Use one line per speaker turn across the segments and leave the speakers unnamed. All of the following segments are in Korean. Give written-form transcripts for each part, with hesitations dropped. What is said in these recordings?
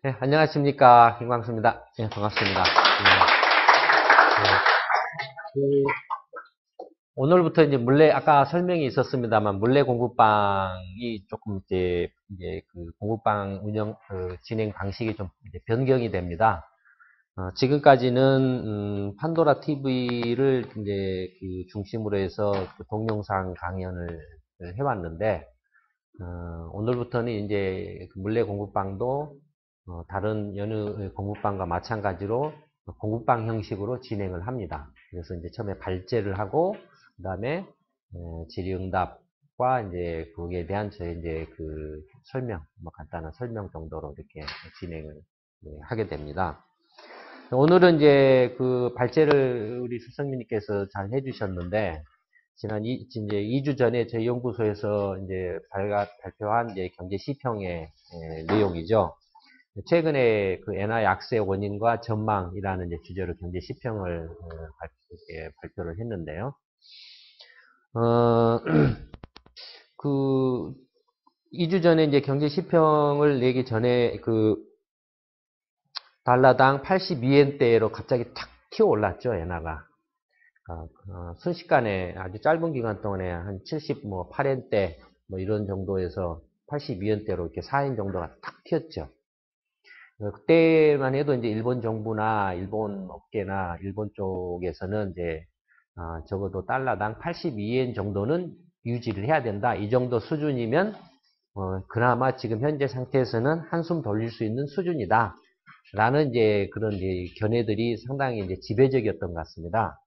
네, 안녕하십니까. 김광수입니다. 네, 반갑습니다. 오늘부터 이제 아까 설명이 있었습니다만, 물레 공부방이 조금 이제 그 공부방 진행 방식이 좀 이제 변경이 됩니다. 지금까지는, 판도라 TV를 이제 그 중심으로 해서 그 동영상 강연을 해왔는데, 오늘부터는 이제 그 물레 공부방도 다른 여느 공부방과 마찬가지로 공부방 형식으로 진행을 합니다. 그래서 이제 처음에 발제를 하고 그다음에 질의응답과 이제 거기에 대한 저희 이제 그 설명, 뭐 간단한 설명 정도로 이렇게 진행을 하게 됩니다. 오늘은 이제 그 발제를 우리 수석님께서 잘 해주셨는데 이제 2주 전에 저희 연구소에서 이제 발표한 이제 경제 시평의 내용이죠. 최근에 그 엔화 약세 원인과 전망이라는 이제 주제로 경제 시평을 발표를 했는데요. 어, 그 2주 전에 이제 경제 시평을 내기 전에 그 달러당 82엔대로 갑자기 탁 튀어 올랐죠, 엔화가. 순식간에 아주 짧은 기간 동안에 한 78엔대 뭐 이런 정도에서 82엔대로 이렇게 4엔 정도가 탁 튀었죠. 그때만 해도 이제 일본 정부나 일본 업계나 일본 쪽에서는 이제 적어도 달러당 82엔 정도는 유지를 해야 된다. 이 정도 수준이면 그나마 지금 현재 상태에서는 한숨 돌릴 수 있는 수준이다. 라는 이제 그런 이제 견해들이 상당히 이제 지배적이었던 것 같습니다.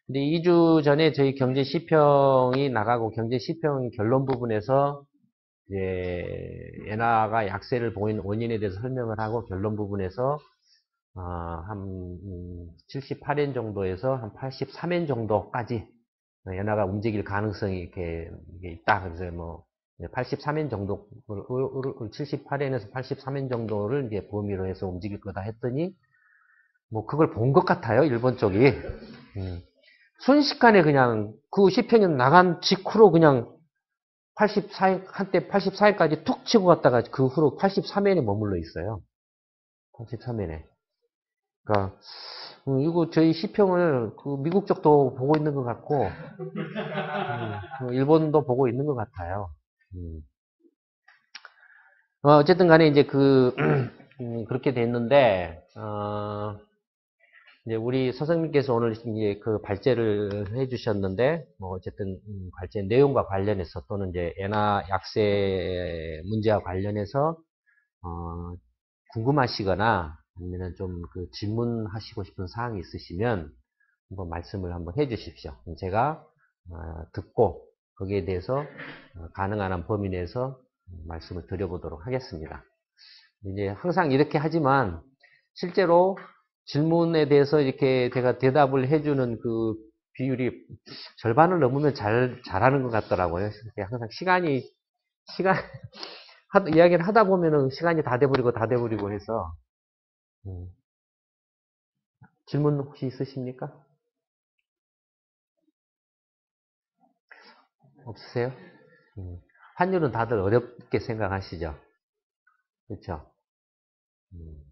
근데 2주 전에 저희 경제 시평이 나가고 경제 시평 결론 부분에서 이제 엔화가 약세를 보이는 원인에 대해서 설명을 하고 결론 부분에서 한 78엔 정도에서 한 83엔 정도까지 엔화가 움직일 가능성이 이렇게 있다. 그래서 뭐 83엔 정도, 78엔에서 83엔 정도를 이제 범위로 해서 움직일 거다 했더니 뭐 그걸 본 것 같아요. 일본 쪽이. 순식간에 그냥 그 시평이 나간 직후로 그냥 84엔, 한때 84엔까지 툭 치고 갔다가 그 후로 83엔에 머물러 있어요. 83엔에. 그러니까 이거 저희 시평을 그 미국 쪽도 보고 있는 것 같고 일본도 보고 있는 것 같아요. 음. 어쨌든 간에 이제 그렇게 됐는데 이제 우리 선생님께서 오늘 이제 그 발제를 해주셨는데 뭐 어쨌든 발제 내용과 관련해서 또는 이제 엔화 약세 문제와 관련해서 궁금하시거나 아니면 좀 그 질문하시고 싶은 사항이 있으시면 한번 말씀을 한번 해 주십시오. 제가 듣고 거기에 대해서 가능한 한 범위 내에서 말씀을 드려보도록 하겠습니다. 이제 항상 이렇게 하지만 실제로 질문에 대해서 이렇게 제가 대답을 해주는 그 비율이 절반을 넘으면 잘하는 것 같더라고요. 항상 시간, 이야기를 하다 보면은 시간이 다 돼버리고 해서, 음, 질문 혹시 있으십니까? 없으세요? 음, 환율은 다들 어렵게 생각하시죠? 그렇죠? 음,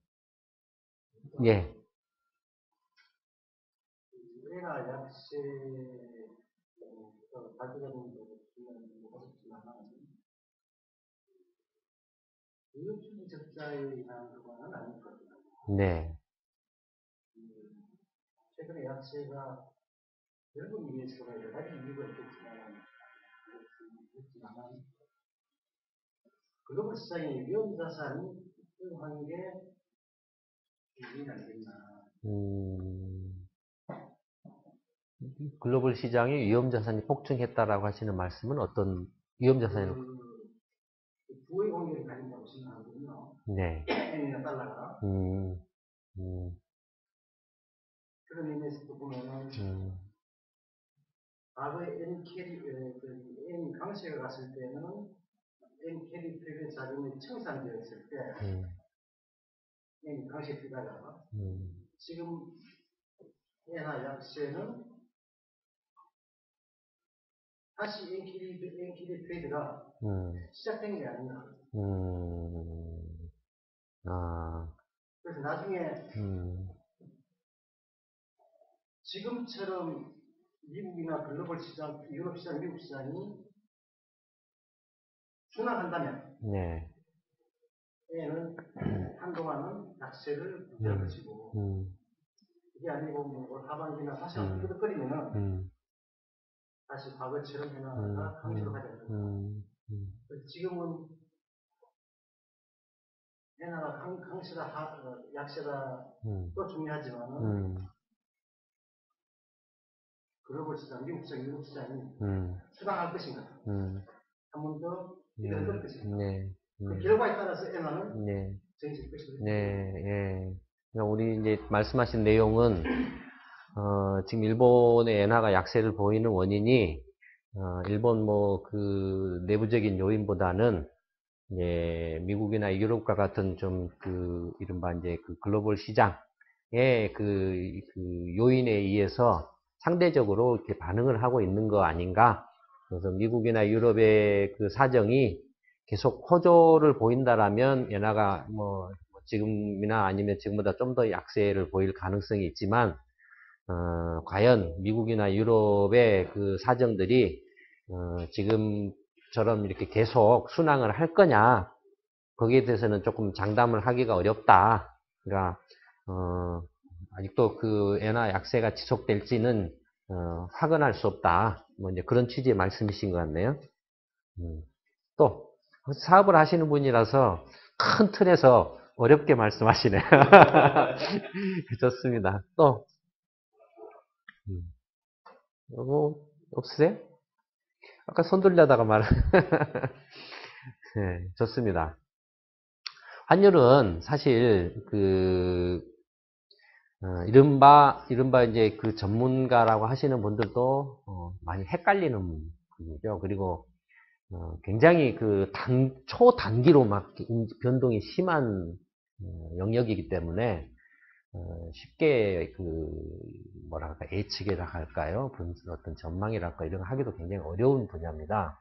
예,
우리가 약세 발표되는 것은 어렵지만 의료주기 적자에 의한 그거는 아닐 겁니다.
네,
최근에 약세가 결국 위해서 여러 가지 이유가 있겠지만 글로벌 시장의 위험 자산이 폭등한 게原因 아니겠나.
음, 글로벌 시장의 위험자산이 폭증했다라고 하시는 말씀은 어떤 위험자산이?
부의 공개를 가진다고 생각하거든요.
네.
엔이나 달러가.
음, 음,
그런 의미에서 또 보면은 과거에 N 강세가 갔을 때는 N 캐리 필드 자금이 청산되었을 때 N 강세 피다가 지금 엔화 약세는 다시 N 캐리 트레이드가 시작된 게 아니냐.
아,
그래서 나중에
음,
지금처럼 미국이나 글로벌 시장, 유럽 시장, 미국 시장이 순환한다면
네.
얘는 한동안은 약세를
음,
유지할 것이고
음,
이게 아니고 뭐 하반기나 다시
음,
삐끗거리면은
음,
다시 과거처럼
음,
해나가가 강세로 가지 않는다.
음,
지금은 해나가 강세다, 약세다
음,
또 중요하지만은
음,
글로벌 시장, 미국 시장, 유럽 시장이
음,
수당할 것인가 한 번 더 기대를 끌 것인가
네,
그 결과에 따라서 엔화는
네,
정해질 것이다.
네, 예. 그러니까 우리 이제 말씀하신 내용은, 지금 일본의 엔화가 약세를 보이는 원인이, 일본 뭐 그 내부적인 요인보다는, 이제 미국이나 유럽과 같은 좀 그 이른바 이제 그 글로벌 시장의 그 요인에 의해서 상대적으로 이렇게 반응을 하고 있는 거 아닌가. 그래서 미국이나 유럽의 그 사정이 계속 호조를 보인다라면 엔화가 뭐 지금이나 아니면 지금보다 좀 더 약세를 보일 가능성이 있지만, 과연 미국이나 유럽의 그 사정들이 지금처럼 이렇게 계속 순항을 할 거냐, 거기에 대해서는 조금 장담을 하기가 어렵다. 그러니까 아직도 그 엔화 약세가 지속될지는 확언할 수 없다. 뭐 이제 그런 취지의 말씀이신 것 같네요. 또 사업을 하시는 분이라서 큰 틀에서 어렵게 말씀하시네요. 좋습니다. 또 뭐 없으세요? 아까 손 돌려다가 말. 네, 좋습니다. 환율은 사실 이른바 이제 그 전문가라고 하시는 분들도 많이 헷갈리는 분이죠. 그리고 굉장히 그 초단기로 막 변동이 심한 영역이기 때문에 쉽게 뭐랄까 예측이라 할까요? 어떤 전망이랄까 이런 거 하기도 굉장히 어려운 분야입니다.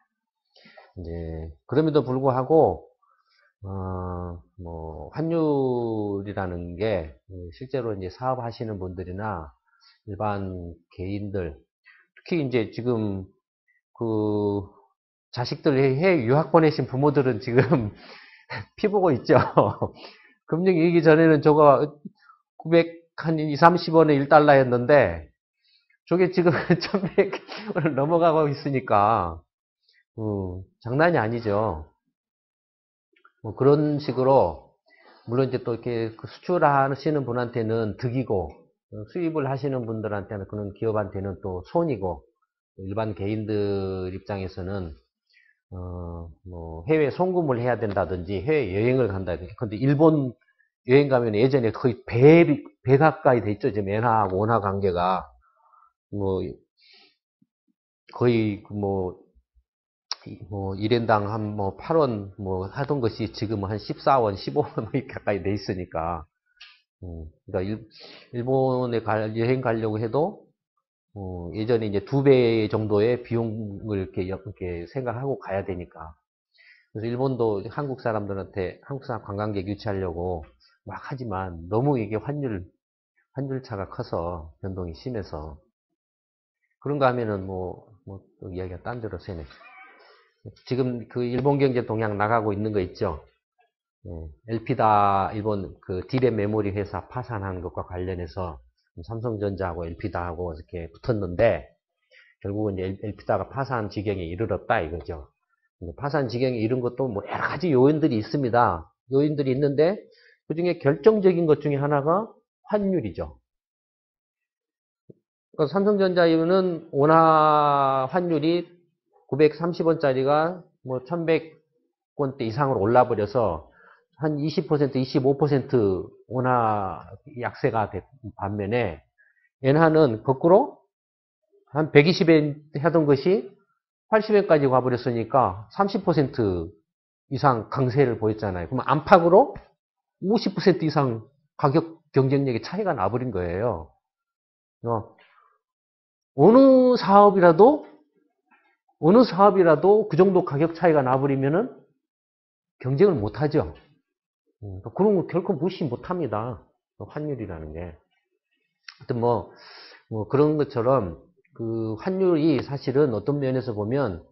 이제 그럼에도 불구하고 뭐, 환율이라는 게, 실제로 이제 사업하시는 분들이나 일반 개인들, 특히 이제 지금 그 자식들 해외 유학 보내신 부모들은 지금 피 보고 있죠. 금융위기 전에는 저거 900, 한 2, 30원에 1달러였는데, 저게 지금 1100원을 넘어가고 있으니까, 장난이 아니죠. 뭐 그런 식으로 물론 이제 또 이렇게 수출하시는 분한테는 득이고 수입을 하시는 분들한테는 그런 기업한테는 또 손이고 일반 개인들 입장에서는 뭐 해외 송금을 해야 된다든지 해외 여행을 간다든지 근데 일본 여행 가면 예전에 거의 배 가까이 돼 있죠. 지금 엔화하고 원화 관계가 뭐 거의 뭐 1인당 한 뭐 8원 뭐 하던 것이 지금은 한 14원, 15원 가까이 돼 있으니까 그러니까 일본에 여행 가려고 해도 예전에 이제 2배 정도의 비용을 이렇게 생각하고 가야 되니까 그래서 일본도 한국 사람들한테 한국 사람 관광객 유치하려고 막 하지만 너무 이게 환율차가 커서 변동이 심해서 그런가 하면은 또 이야기가 딴 데로 새네. 지금 그 일본 경제 동향 나가고 있는 거 있죠? 엘피다 일본 그 디램 메모리 회사 파산한 것과 관련해서 삼성전자하고 엘피다하고 이렇게 붙었는데 결국은 이제 엘피다가 파산 지경에 이르렀다 이거죠. 파산 지경에 이른 것도 뭐 여러 가지 요인들이 있습니다. 요인들이 있는데 그 중에 결정적인 것 중에 하나가 환율이죠. 그러니까 삼성전자는 원화 환율이 930원짜리가 뭐 1100원대 이상으로 올라버려서 한 20%, 25% 원화 약세가 된 반면에 엔화는 거꾸로 한 120엔 하던 것이 80엔까지 가버렸으니까 30% 이상 강세를 보였잖아요. 그럼 안팎으로 50% 이상 가격 경쟁력의 차이가 나버린 거예요. 어느 사업이라도 그 정도 가격 차이가 나버리면은 경쟁을 못하죠. 그런 거 결코 무시 못 합니다. 환율이라는 게. 하여튼 뭐 그런 것처럼 그 환율이 사실은 어떤 면에서 보면,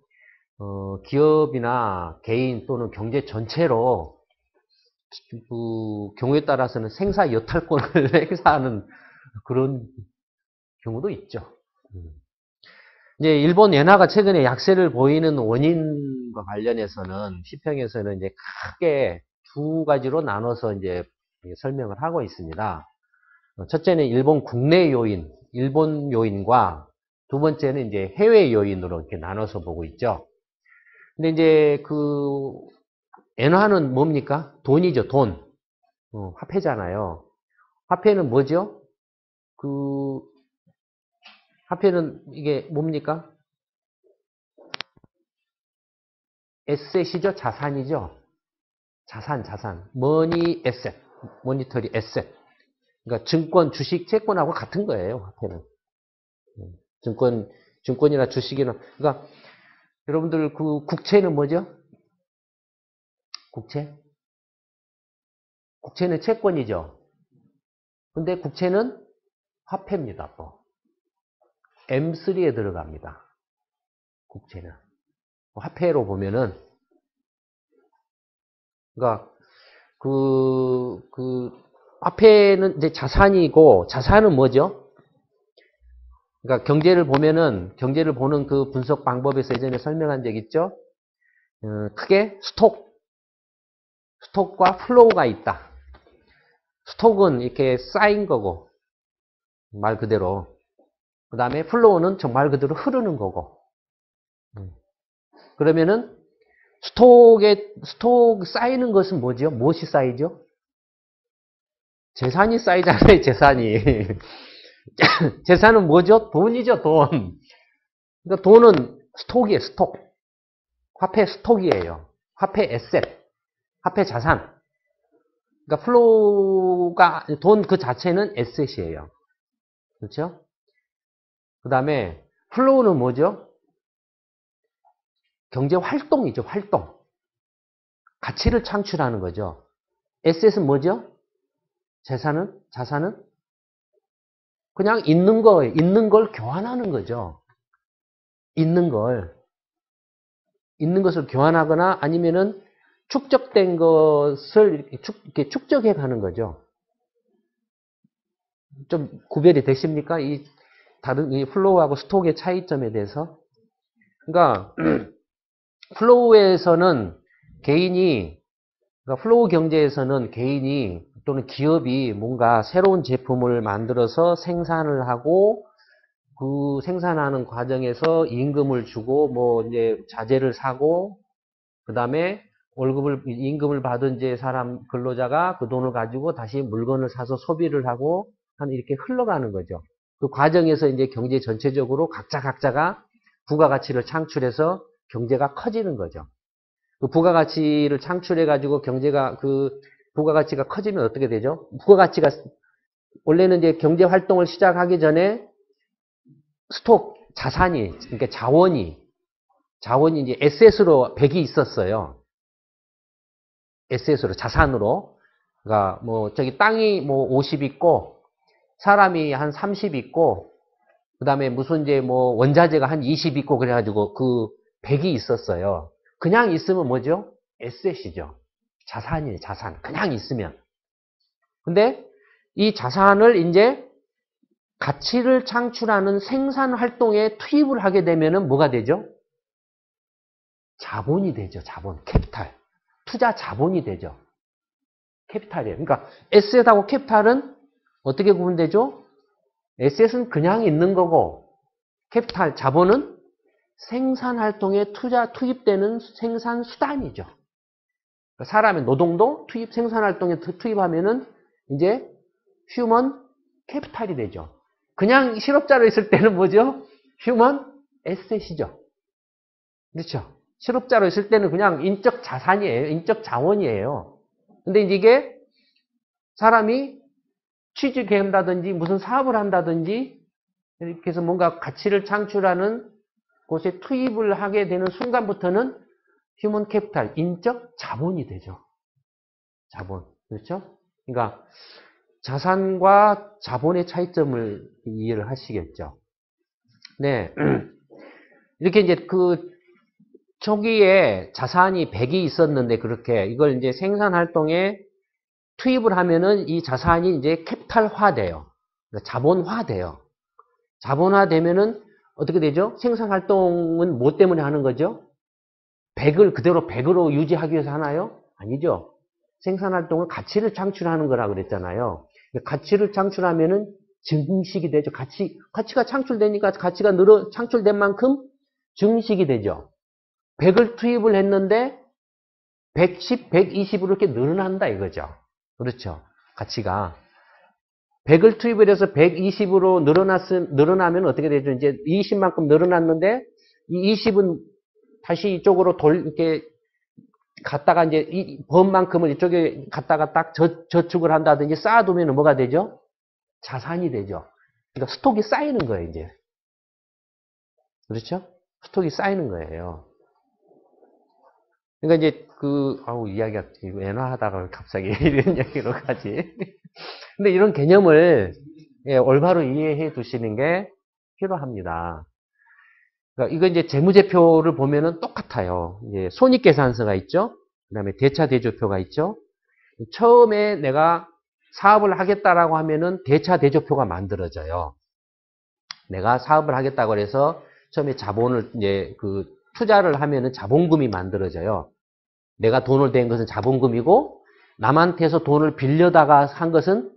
기업이나 개인 또는 경제 전체로 그 경우에 따라서는 생사 여탈권을 행사하는 그런 경우도 있죠. 이제 일본 엔화가 최근에 약세를 보이는 원인과 관련해서는 시평에서는 이제 크게 두 가지로 나눠서 이제 설명을 하고 있습니다. 첫째는 일본 국내 요인, 일본 요인과 두 번째는 이제 해외 요인으로 이렇게 나눠서 보고 있죠. 근데 이제 그 엔화는 뭡니까? 돈이죠, 돈. 화폐잖아요. 화폐는 뭐죠? 그 화폐는 이게 뭡니까? 에셋이죠, 자산이죠. 자산. 머니 에셋, 모니터리 에셋. 그러니까 증권, 주식, 채권하고 같은 거예요, 화폐는. 증권이나 주식이나. 그러니까 여러분들 그 국채는 뭐죠? 국채는 채권이죠. 근데 국채는 화폐입니다, 또. M3에 들어갑니다. 국채는. 화폐로 보면은, 그러니까 화폐는 이제 자산이고, 자산은 뭐죠? 그러니까 경제를 보는 그 분석 방법에서 예전에 설명한 적 있죠? 크게 스톡과 플로우가 있다. 스톡은 이렇게 쌓인 거고, 말 그대로. 그 다음에 플로우는 정말 그대로 흐르는 거고. 그러면은, 스톡 쌓이는 것은 뭐죠? 무엇이 쌓이죠? 재산이 쌓이잖아요, 재산이. 재산은 뭐죠? 돈이죠, 돈. 그러니까 돈은 스톡이에요, 스톡. 화폐 스톡이에요. 화폐 에셋. 화폐 자산. 그러니까 플로우가, 돈 그 자체는 에셋이에요. 그렇죠? 그 다음에 플로우는 뭐죠? 경제 활동이죠, 활동. 가치를 창출하는 거죠. 에셋은 뭐죠? 자산은 그냥 있는 걸 교환하는 거죠. 있는 것을 교환하거나 아니면은 축적된 것을 이렇게 축적해 가는 거죠. 좀 구별이 되십니까? 이 플로우하고 스톡의 차이점에 대해서. 그러니까 플로우에서는 그러니까 플로우 경제에서는 개인이 또는 기업이 뭔가 새로운 제품을 만들어서 생산을 하고 그 생산하는 과정에서 임금을 주고 뭐 이제 자재를 사고 그다음에 임금을 받은 이제 사람 근로자가 그 돈을 가지고 다시 물건을 사서 소비를 하고 이렇게 흘러가는 거죠. 그 과정에서 이제 경제 전체적으로 각자가 부가가치를 창출해서 경제가 커지는 거죠. 그 부가가치를 창출해가지고 부가가치가 커지면 어떻게 되죠? 부가가치가, 원래는 이제 경제 활동을 시작하기 전에 그러니까 자원이 이제 에셋으로 100이 있었어요. 에셋으로, 자산으로. 그러니까 저기 땅이 50 있고, 사람이 한 30 있고, 그 다음에 무슨 이제 원자재가 한 20 있고, 그래가지고 그 100이 있었어요. 그냥 있으면 뭐죠? 에셋이죠. 자산이에요, 자산. 그냥 있으면. 근데 이 자산을 이제 가치를 창출하는 생산 활동에 투입을 하게 되면은 뭐가 되죠? 자본이 되죠, 자본. 캐피탈. 투자 자본이 되죠. 캐피탈이에요. 그러니까 에셋하고 캐피탈은 어떻게 구분되죠? 에셋은 그냥 있는 거고, 캐피탈, 자본은 생산 활동에 투입되는 생산 수단이죠. 사람의 노동도 생산 활동에 투입하면은 이제 휴먼 캐피탈이 되죠. 그냥 실업자로 있을 때는 뭐죠? 휴먼 에셋이죠. 그렇죠? 실업자로 있을 때는 그냥 인적 자산이에요. 인적 자원이에요. 근데 이게 사람이 취직한다든지 무슨 사업을 한다든지 이렇게 해서 뭔가 가치를 창출하는 곳에 투입을 하게 되는 순간부터는 휴먼 캐피탈, 인적 자본이 되죠. 자본. 그렇죠? 그러니까 자산과 자본의 차이점을 이해를 하시겠죠. 네. 이렇게 이제 그 초기에 자산이 100이 있었는데 그렇게 이걸 이제 생산 활동에 투입을 하면은 이 자산이 이제 캐피탈화돼요. 그러니까 자본화돼요. 자본화되면은 어떻게 되죠? 생산 활동은 뭐 때문에 하는 거죠? 100을 그대로 100으로 유지하기 위해서 하나요? 아니죠. 생산 활동은 가치를 창출하는 거라 그랬잖아요. 가치를 창출하면은 증식이 되죠. 가치가 창출되니까 가치가 창출된 만큼 증식이 되죠. 100을 투입을 했는데 110, 120으로 이렇게 늘어난다 이거죠. 그렇죠. 가치가. 100을 투입을 해서 120으로 늘어나면 어떻게 되죠? 이제 20만큼 늘어났는데 이 20은 다시 이쪽으로 이렇게 갖다가 이제 이 번만큼을 이쪽에 갖다가 딱 저축을 한다든지 쌓아두면 뭐가 되죠? 자산이 되죠. 그러니까 스톡이 쌓이는 거예요, 이제. 그렇죠? 스톡이 쌓이는 거예요. 그러니까 이제 이야기가 애매하다가 갑자기 이런 얘기로 가지. 근데 이런 개념을 올바로 이해해 두시는 게 필요합니다. 그러니까 이거 이제 재무제표를 보면은 똑같아요. 이제 손익계산서가 있죠. 그 다음에 대차대조표가 있죠. 처음에 내가 사업을 하겠다라고 하면은 대차대조표가 만들어져요. 내가 사업을 하겠다고 해서 처음에 자본을 이제 투자를 하면은 자본금이 만들어져요. 내가 돈을 댄 것은 자본금이고 남한테서 돈을 빌려다가 한 것은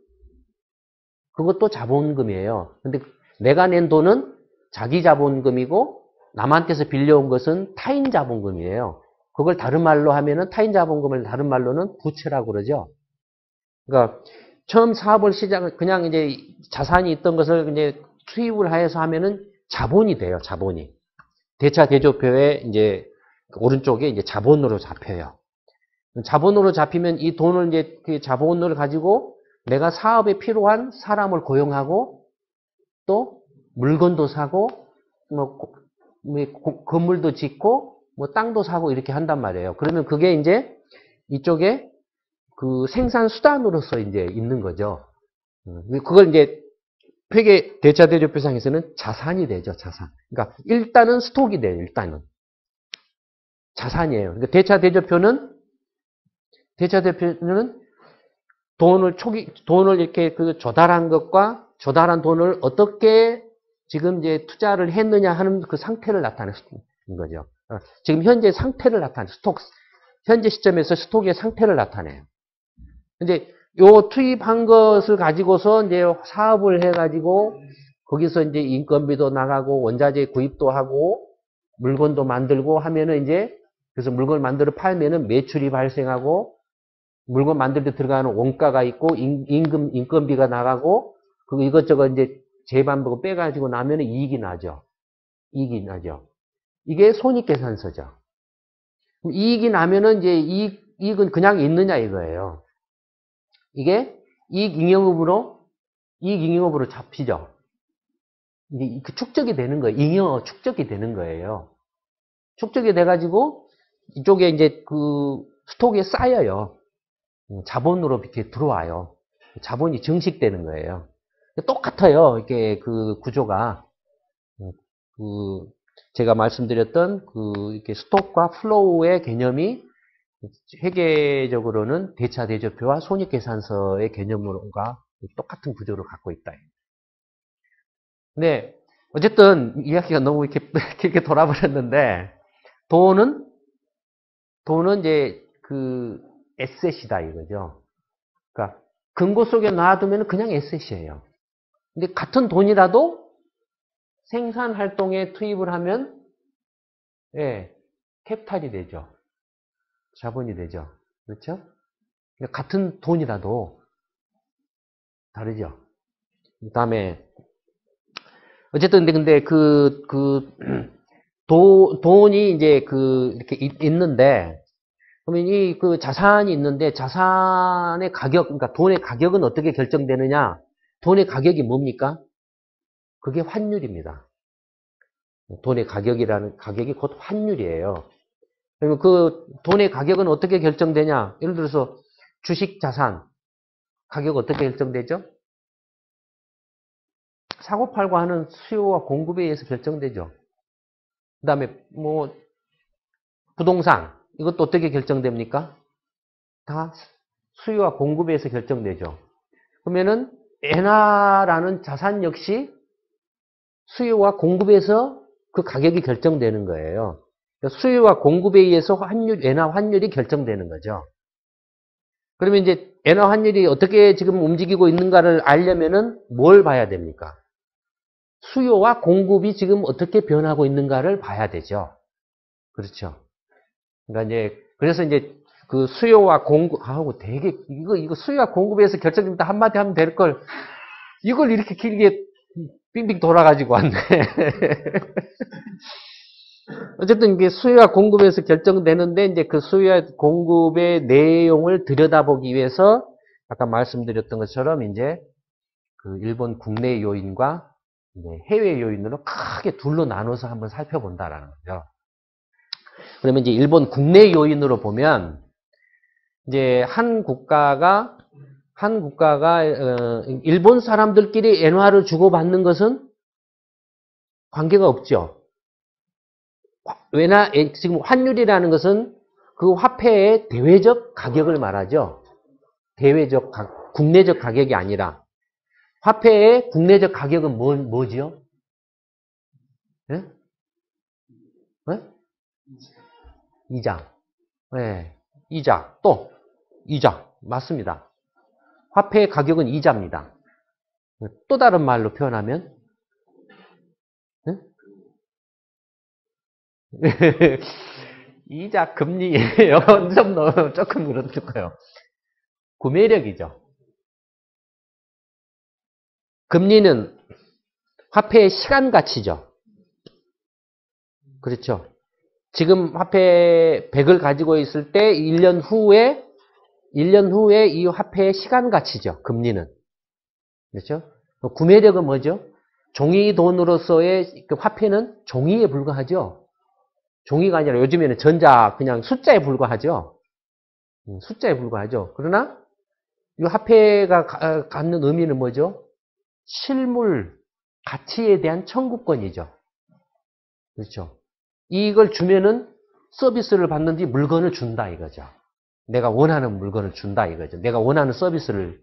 그것도 자본금이에요. 근데 내가 낸 돈은 자기 자본금이고 남한테서 빌려온 것은 타인 자본금이에요. 그걸 다른 말로 하면은 타인 자본금을 다른 말로는 부채라고 그러죠. 그러니까 처음 사업을 그냥 이제 자산이 있던 것을 이제 투입을 해서 하면은 자본이 돼요. 자본이. 대차 대조표에 이제 오른쪽에 이제 자본으로 잡혀요. 자본으로 잡히면 이 돈을 이제 그 자본을 가지고 내가 사업에 필요한 사람을 고용하고 또 물건도 사고 건물도 짓고 땅도 사고 이렇게 한단 말이에요. 그러면 그게 이제 이쪽에 그 생산 수단으로서 이제 있는 거죠. 그걸 이제 회계 대차대조표상에서는 자산이 되죠. 자산. 그러니까 일단은 스톡이 돼요. 일단은 자산이에요. 그러니까 대차대표는 돈을 이렇게 조달한 것과 조달한 돈을 어떻게 지금 이제 투자를 했느냐 하는 그 상태를 나타내는 거죠. 지금 현재 상태를 나타내요. 현재 시점에서 스톡의 상태를 나타내요. 근데 요 투입한 것을 가지고서 이제 사업을 해가지고 거기서 이제 인건비도 나가고 원자재 구입도 하고 물건도 만들고 하면은 이제 그래서 물건을 만들어 팔면은 매출이 발생하고 물건 만들 때 들어가는 원가가 있고 인건비가 나가고 그리고 이것저것 이제 재반복을 빼가지고 나면은 이익이 나죠. 이익이 나죠. 이게 손익계산서죠. 이익이 나면은 이제 이익은 그냥 있느냐 이거예요. 이게 이익잉여업으로 잡히죠. 이게 축적이 되는 거예요. 잉여 축적이 되는 거예요. 축적이 돼가지고 이쪽에 이제 그 스톡에 쌓여요. 자본으로 이렇게 들어와요. 자본이 증식되는 거예요. 똑같아요. 이렇게 그 구조가. 제가 말씀드렸던 이렇게 스톡과 플로우의 개념이 회계적으로는 대차대조표와 손익계산서의 개념과 똑같은 구조를 갖고 있다. 근데 어쨌든 이야기가 너무 이렇게 돌아버렸는데 돈은 이제 그 에셋이다 이거죠. 그러니까 금고 속에 놔두면 그냥 에셋이에요. 근데 같은 돈이라도 생산 활동에 투입을 하면 캐피탈이 되죠. 자본이 되죠. 그렇죠? 그러니까 같은 돈이라도 다르죠. 그다음에 어쨌든 근데 돈이 이제 이렇게 있는데 그러면 이 자산이 있는데 자산의 가격 그러니까 돈의 가격은 어떻게 결정되느냐? 돈의 가격이 뭡니까? 그게 환율입니다. 돈의 가격이 곧 환율이에요. 그러면 그 돈의 가격은 어떻게 결정되냐? 예를 들어서 주식 자산 가격 어떻게 결정되죠? 사고 팔고 하는 수요와 공급에 의해서 결정되죠. 그 다음에 뭐 부동산 이것도 어떻게 결정됩니까? 다 수요와 공급에 의해서 결정되죠. 그러면은 엔화라는 자산 역시 수요와 공급에서 그 가격이 결정되는 거예요. 수요와 공급에 의해서 엔화 환율이 결정되는 거죠. 그러면 이제 엔화 환율이 어떻게 지금 움직이고 있는가를 알려면은 뭘 봐야 됩니까? 수요와 공급이 지금 어떻게 변하고 있는가를 봐야 되죠. 그렇죠. 그러니까 이제 그래서 이제 그 수요와 공급 되게 이거 수요와 공급에서 결정됩니다. 한마디 하면 될 걸 이걸 이렇게 길게 빙빙 돌아가지고 왔네. 어쨌든 이게 수요와 공급에서 결정되는데 이제 그 수요와 공급의 내용을 들여다보기 위해서 아까 말씀드렸던 것처럼 이제 그 일본 국내 요인과 이제 해외 요인으로 크게 둘로 나눠서 한번 살펴본다라는 거죠. 그러면 이제 일본 국내 요인으로 보면 이제 한 국가가 일본 사람들끼리 엔화를 주고받는 것은 관계가 없죠. 왜냐 지금 환율이라는 것은 그 화폐의 대외적 가격을 말하죠. 국내적 가격이 아니라 화폐의 국내적 가격은 뭐지요? 네? 네? 이자. 네. 이자. 또 이자. 맞습니다. 화폐의 가격은 이자입니다. 또 다른 말로 표현하면 네? 이자 금리예요. 조금 그렇고요. 구매력이죠. 금리는 화폐의 시간 가치죠. 그렇죠. 지금 화폐 100을 가지고 있을 때 1년 후에 이 화폐의 시간 가치죠. 금리는. 그렇죠? 구매력은 뭐죠? 종이 돈으로서의 그 화폐는 종이에 불과하죠. 종이가 아니라 요즘에는 그냥 숫자에 불과하죠. 숫자에 불과하죠. 그러나 이 화폐가 갖는 의미는 뭐죠? 실물, 가치에 대한 청구권이죠. 그렇죠. 이걸 주면은 서비스를 받는 뒤 물건을 준다 이거죠. 내가 원하는 물건을 준다 이거죠. 내가 원하는 서비스를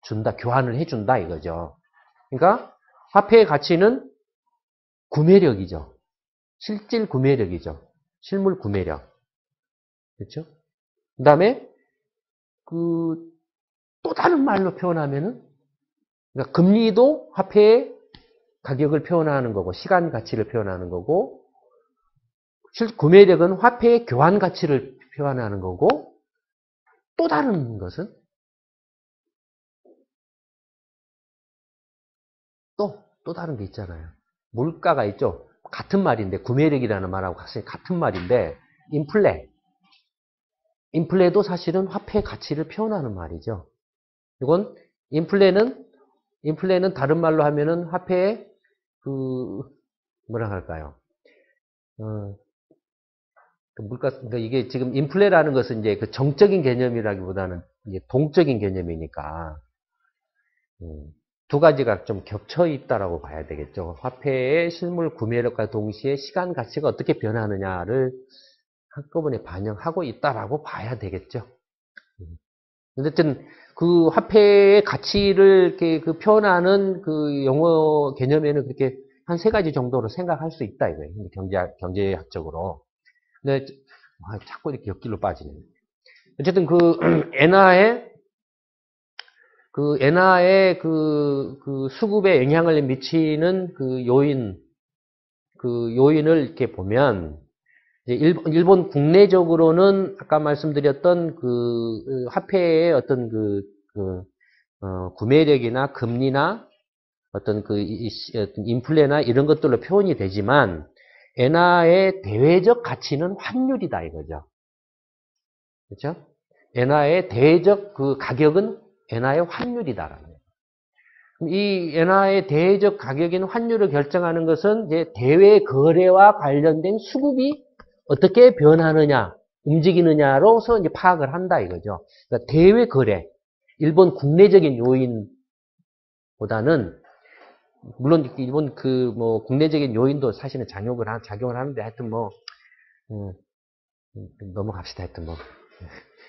준다, 교환을 해준다 이거죠. 그러니까 화폐의 가치는 구매력이죠. 실질 구매력이죠. 실물 구매력. 그렇죠? 그 다음에 또 다른 말로 표현하면은 그러니까 금리도 화폐의 가격을 표현하는 거고 시간 가치를 표현하는 거고 구매력은 화폐의 교환 가치를 표현하는 거고 또 다른 것은 또 다른 게 있잖아요. 물가가 있죠. 같은 말인데 구매력이라는 말하고 같은 말인데 인플레도 사실은 화폐의 가치를 표현하는 말이죠. 이건 인플레는 다른 말로 하면은 화폐의 뭐라 할까요? 그러니까 이게 지금 인플레라는 것은 이제 그 정적인 개념이라기보다는 이제 동적인 개념이니까 두 가지가 좀 겹쳐 있다라고 봐야 되겠죠. 화폐의 실물 구매력과 동시에 시간 가치가 어떻게 변하느냐를 한꺼번에 반영하고 있다라고 봐야 되겠죠. 어쨌든 그 화폐의 가치를 이렇게 표현하는 그 용어 개념에는 그렇게 한 세 가지 정도로 생각할 수 있다 이거예요. 경제학적으로. 근데 자꾸 이렇게 옆길로 빠지네. 어쨌든 엔화의 수급에 영향을 미치는 요인을 이렇게 보면 이제 일본 국내적으로는 아까 말씀드렸던 화폐의 어떤 구매력이나 금리나 어떤 인플레나 이런 것들로 표현이 되지만 엔화의 대외적 가치는 환율이다 이거죠. 그렇죠? 엔화의 대외적 가격은 엔화의 환율이다라는 거예요. 이 엔화의 대외적 가격인 환율을 결정하는 것은 이제 대외 거래와 관련된 수급이 어떻게 변하느냐 움직이느냐로서 이제 파악을 한다 이거죠. 그러니까 대외 거래, 일본 국내적인 요인보다는 물론 일본 그 뭐 국내적인 요인도 사실은 작용을 하는데 하여튼 뭐 넘어갑시다. 하여튼 뭐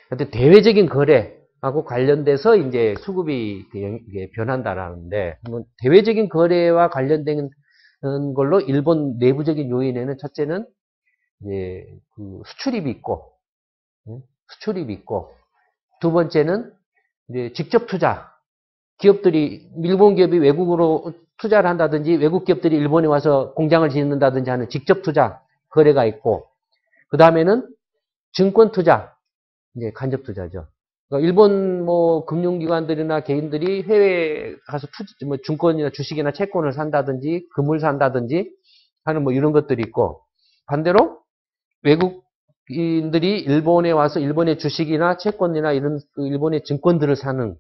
하여튼 대외적인 거래하고 관련돼서 이제 수급이 이게 변한다라는데 뭐 대외적인 거래와 관련된 걸로 일본 내부적인 요인에는 첫째는 이제 그 수출입이 있고 두 번째는 이제 직접 투자. 기업들이 일본 기업이 외국으로 투자를 한다든지 외국 기업들이 일본에 와서 공장을 짓는다든지 하는 직접 투자 거래가 있고 그 다음에는 증권 투자, 이제 간접 투자죠. 그러니까 일본 뭐 금융기관들이나 개인들이 해외에 가서 뭐 증권이나 주식이나 채권을 산다든지 금을 산다든지 하는 뭐 이런 것들이 있고 반대로 외국인들이 일본에 와서 일본의 주식이나 채권이나 이런 일본의 증권들을 사는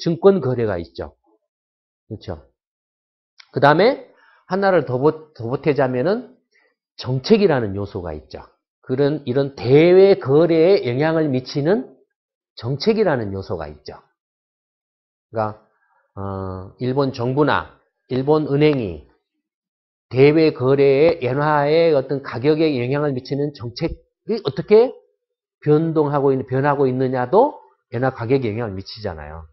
증권 거래가 있죠. 그렇죠. 그 다음에 하나를 더 보태자면은 정책이라는 요소가 있죠. 이런 대외 거래에 영향을 미치는 정책이라는 요소가 있죠. 그러니까 일본 정부나 일본 은행이 대외 거래의 엔화의 어떤 가격에 영향을 미치는 정책이 어떻게 변하고 있느냐도 엔화 가격에 영향을 미치잖아요.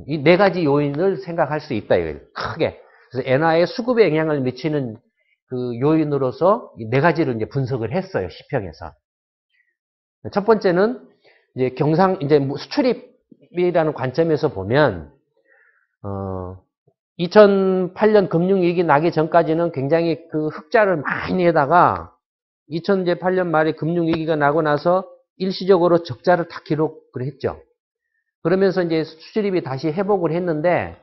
이 네 가지 요인을 생각할 수 있다 이거예요. 크게. 그래서 엔화의 수급에 영향을 미치는 그 요인으로서 이 네 가지를 이제 분석을 했어요. 시평에서. 첫 번째는 이제 이제 수출입이라는 관점에서 보면 2008년 금융위기 나기 전까지는 굉장히 그 흑자를 많이 내다가 2008년 말에 금융위기가 나고 나서 일시적으로 적자를 다 기록을 했죠. 그러면서 이제 수출입이 다시 회복을 했는데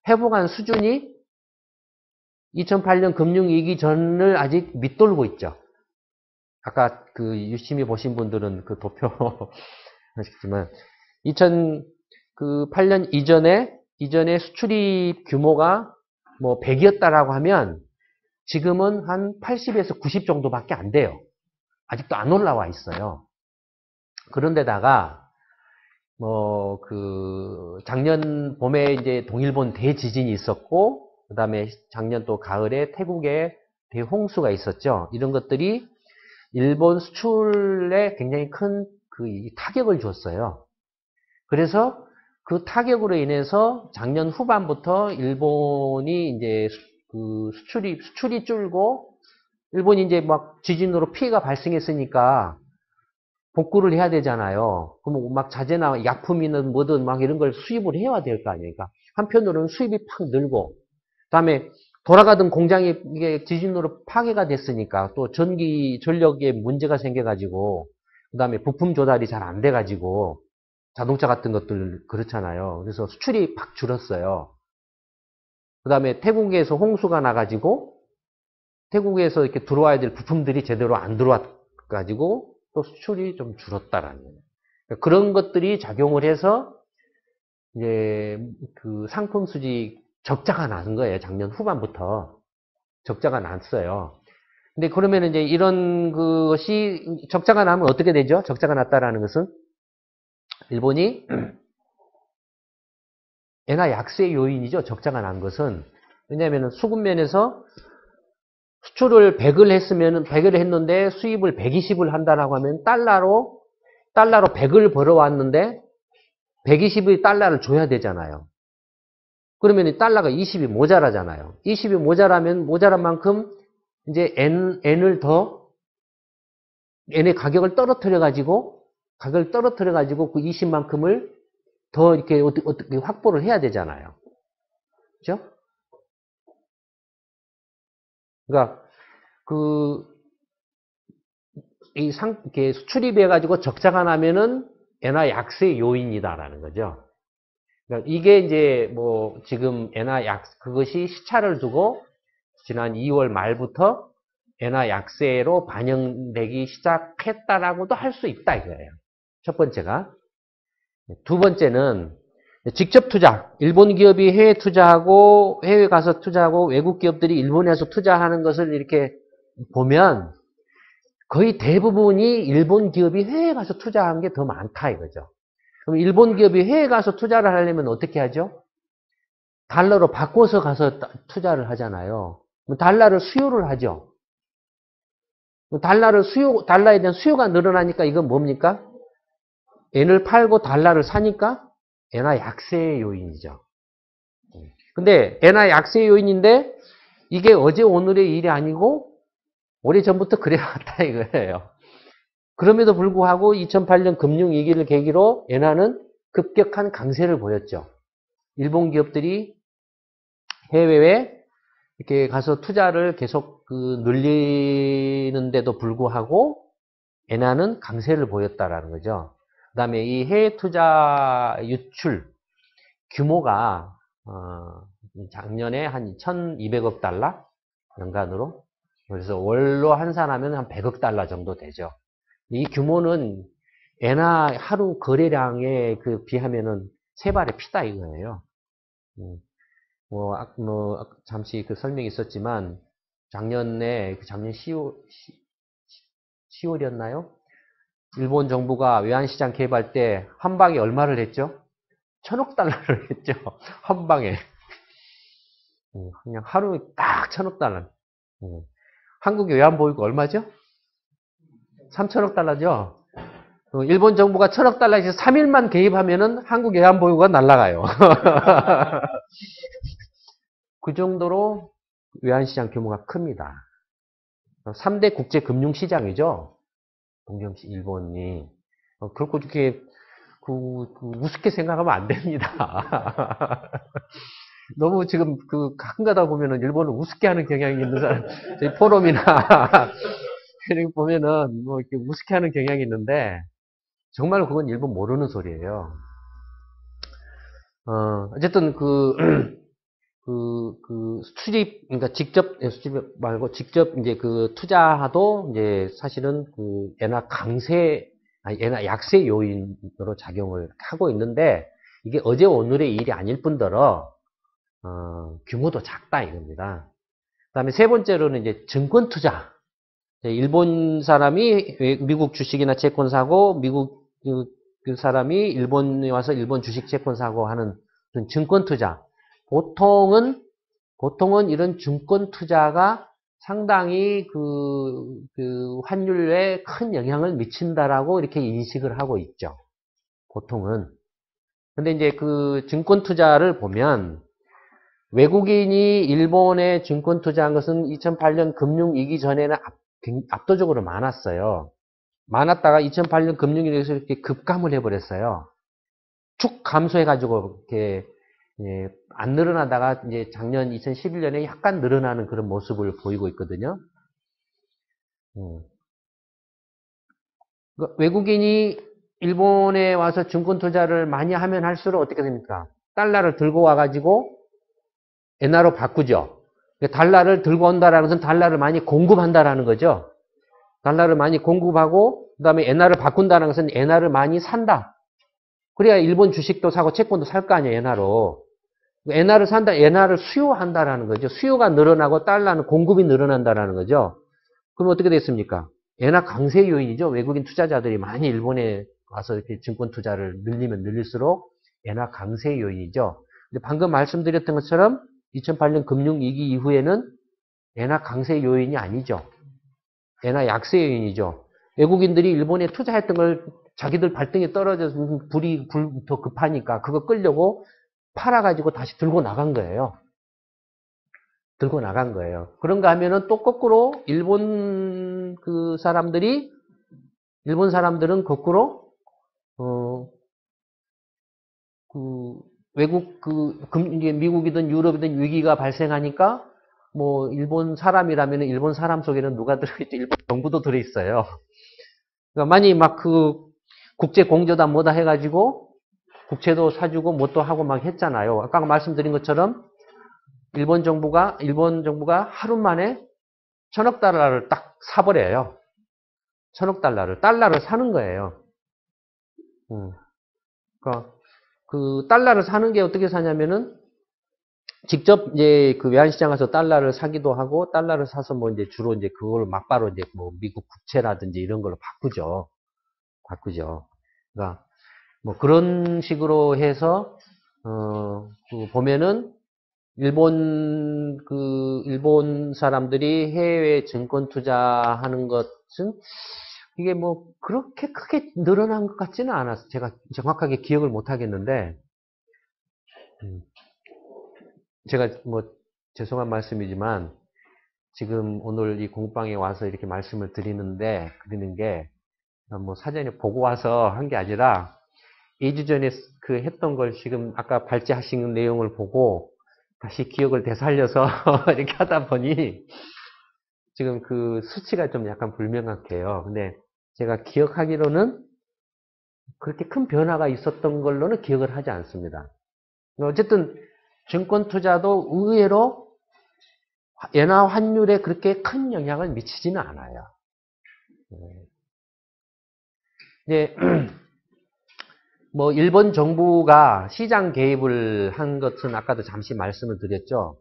회복한 수준이 2008년 금융위기 전을 아직 밑돌고 있죠. 아까 그 유심히 보신 분들은 그 도표 하시겠지만 2008년 이전에 수출입 규모가 뭐 100이었다라고 하면 지금은 한 80에서 90 정도밖에 안 돼요. 아직도 안 올라와 있어요. 그런데다가 뭐 그 작년 봄에 이제 동일본 대지진이 있었고 그다음에 작년 또 가을에 태국에 대홍수가 있었죠. 이런 것들이 일본 수출에 굉장히 큰 그 타격을 줬어요. 그래서 그 타격으로 인해서 작년 후반부터 일본이 이제 그 수출이 줄고 일본이 이제 막 지진으로 피해가 발생했으니까 복구를 해야 되잖아요. 그럼 막 자재나 약품이든 뭐든 막 이런 걸 수입을 해야 될 거 아닙니까? 한편으로는 수입이 팍 늘고, 그다음에 돌아가던 공장이 이게 지진으로 파괴가 됐으니까 또 전력에 문제가 생겨가지고, 그다음에 부품 조달이 잘 안 돼가지고 자동차 같은 것들 그렇잖아요. 그래서 수출이 팍 줄었어요. 그다음에 태국에서 홍수가 나가지고 태국에서 이렇게 들어와야 될 부품들이 제대로 안 들어와가지고 또 수출이 좀 줄었다라는 거예요. 그런 것들이 작용을 해서 이제 그 상품 수지 적자가 나는 거예요. 작년 후반부터 적자가 났어요. 근데 그러면 이제 이런 것이 적자가 나면 어떻게 되죠? 적자가 났다라는 것은 일본이 엔화 약세 요인이죠. 적자가 난 것은 왜냐하면 수급면에서 수출을 100을 했는데 수입을 120을 한다라고 하면 달러로 100을 벌어왔는데 120의 달러를 줘야 되잖아요. 그러면 이 달러가 20이 모자라잖아요. 20이 모자라면 모자란 만큼 이제 N의 가격을 떨어뜨려 가지고 그 20만큼을 더 이렇게 어떻게 확보를 해야 되잖아요. 그죠? 그러니까 이렇게 수출입해 가지고 적자가 나면은 엔화 약세 요인이다라는 거죠. 그러니까 이게 이제 뭐 지금 그것이 시차를 두고 지난 2월 말부터 엔화 약세로 반영되기 시작했다라고도 할 수 있다 이거예요. 첫 번째가. 두 번째는 직접 투자. 일본 기업이 해외 가서 투자하고 외국 기업들이 일본에서 투자하는 것을 이렇게 보면 거의 대부분이 일본 기업이 해외에 가서 투자한 게 더 많다 이거죠. 그럼 일본 기업이 해외에 가서 투자를 하려면 어떻게 하죠? 달러로 바꿔서 가서 투자를 하잖아요. 달러를 수요를 하죠. 달러에 대한 수요가 늘어나니까 이건 뭡니까? 엔을 팔고 달러를 사니까 엔화 약세 요인이죠. 근데 엔화 약세 요인인데 이게 어제 오늘의 일이 아니고 오래전부터 그래왔다 이거예요. 그럼에도 불구하고 2008년 금융위기를 계기로 엔화는 급격한 강세를 보였죠. 일본 기업들이 해외에 이렇게 가서 투자를 계속 늘리는데도 불구하고 엔화는 강세를 보였다라는 거죠. 그 다음에 이 해외 투자 유출 규모가 작년에 한 1200억 달러 연간으로, 그래서 월로 환산하면 한 100억 달러 정도 되죠. 이 규모는 엔화 하루 거래량에 비하면은 세 발의 피다 이거예요. 잠시 설명이 있었지만 작년 10월이었나요? 일본 정부가 외환시장 개입할 때 한 방에 얼마를 했죠? 1000억 달러를 했죠. 한 방에. 그냥 하루에 딱 1000억 달러. 한국의 외환보유고 얼마죠? 3000억 달러죠. 일본 정부가 1000억 달러에서 3일만 개입하면은 한국 외환보유고가 날아가요. 그 정도로 외환시장 규모가 큽니다. 3대 국제금융시장이죠. 일본이. 그렇고 이렇게 우습게 생각하면 안 됩니다. 너무 지금 가끔 가다 보면은 일본을 우습게 하는 경향이 있는 사람, 저희 포럼이나 이렇게 보면은 뭐 이렇게 우습게 하는 경향이 있는데 정말 그건 일본 모르는 소리예요. 어쨌든 그러니까 수집 말고 직접 이제 투자도 이제 사실은 엔화 엔화 약세 요인으로 작용을 하고 있는데 이게 어제 오늘의 일이 아닐 뿐더러, 규모도 작다 이겁니다. 그 다음에 세 번째로는 이제 증권 투자. 일본 사람이 미국 주식이나 채권 사고, 미국 그 사람이 일본에 와서 일본 주식 채권 사고 하는 증권 투자. 보통은 이런 증권 투자가 상당히 환율에 큰 영향을 미친다라고 이렇게 인식을 하고 있죠. 보통은. 근데 이제 증권 투자를 보면 외국인이 일본에 증권 투자한 것은 2008년 금융위기 전에는 압도적으로 많았어요. 많았다가 2008년 금융위기에서 이렇게 급감을 해버렸어요. 쭉 감소해가지고 이렇게 안 늘어나다가 이제 작년 2011년에 약간 늘어나는 그런 모습을 보이고 있거든요. 외국인이 일본에 와서 증권 투자를 많이 하면 할수록 어떻게 됩니까? 달러를 들고 와가지고 엔화로 바꾸죠. 달러를 들고 온다라는 것은 달러를 많이 공급한다라는 거죠. 달러를 많이 공급하고 그 다음에 엔화를 바꾼다는 것은 엔화를 많이 산다. 그래야 일본 주식도 사고 채권도 살 거 아니에요, 엔화로. 엔화를 산다, 엔화를 수요한다라는 거죠. 수요가 늘어나고 달러는 공급이 늘어난다라는 거죠. 그럼 어떻게 됐습니까? 엔화 강세 요인이죠. 외국인 투자자들이 많이 일본에 와서 이렇게 증권 투자를 늘리면 늘릴수록 엔화 강세 요인이죠. 근데 방금 말씀드렸던 것처럼 2008년 금융위기 이후에는 엔화 강세 요인이 아니죠. 엔화 약세 요인이죠. 외국인들이 일본에 투자했던 걸 자기들 발등에 떨어져서 불이 더 급하니까 그거 끌려고 팔아가지고 다시 들고 나간 거예요. 들고 나간 거예요. 그런가 하면은 또 거꾸로 일본 사람들은 거꾸로 외국 미국이든 유럽이든 위기가 발생하니까 뭐 일본 사람이라면 일본 사람 속에는 누가 들어있죠? 일본 정부도 들어있어요. 그러니까 많이 막 국제 공조다 뭐다 해가지고 국채도 사주고 뭣도 하고 막 했잖아요. 아까 말씀드린 것처럼 일본 정부가 하루 만에 1000억 달러를 딱 사버려요. 1000억 달러를 사는 거예요. 그러니까 달러를 사는 게 어떻게 사냐면은 직접 이제 그 외환시장 가서 달러를 사기도 하고, 달러를 사서 뭐 이제 주로 이제 그걸 막바로 이제 뭐 미국 국채라든지 이런 걸로 바꾸죠. 바꾸죠. 그러니까 뭐 그런 식으로 해서, 그 보면은 일본 사람들이 해외 증권 투자하는 것은 이게 뭐 그렇게 크게 늘어난 것 같지는 않았어요. 제가 정확하게 기억을 못 하겠는데, 음, 제가 뭐 죄송한 말씀이지만 지금 오늘 이 공방에 와서 이렇게 말씀을 드리는 게 뭐 사전에 보고 와서 한 게 아니라 2주 전에 그 했던 걸 지금 아까 발제하신 내용을 보고 다시 기억을 되살려서 이렇게 하다 보니 지금 그 수치가 좀 약간 불명확해요. 근데 제가 기억하기로는 그렇게 큰 변화가 있었던 걸로는 기억을 하지 않습니다. 어쨌든 증권 투자도 의외로 엔화 환율에 그렇게 큰 영향을 미치지는 않아요. 네. 뭐 일본 정부가 시장 개입을 한 것은 아까도 잠시 말씀을 드렸죠.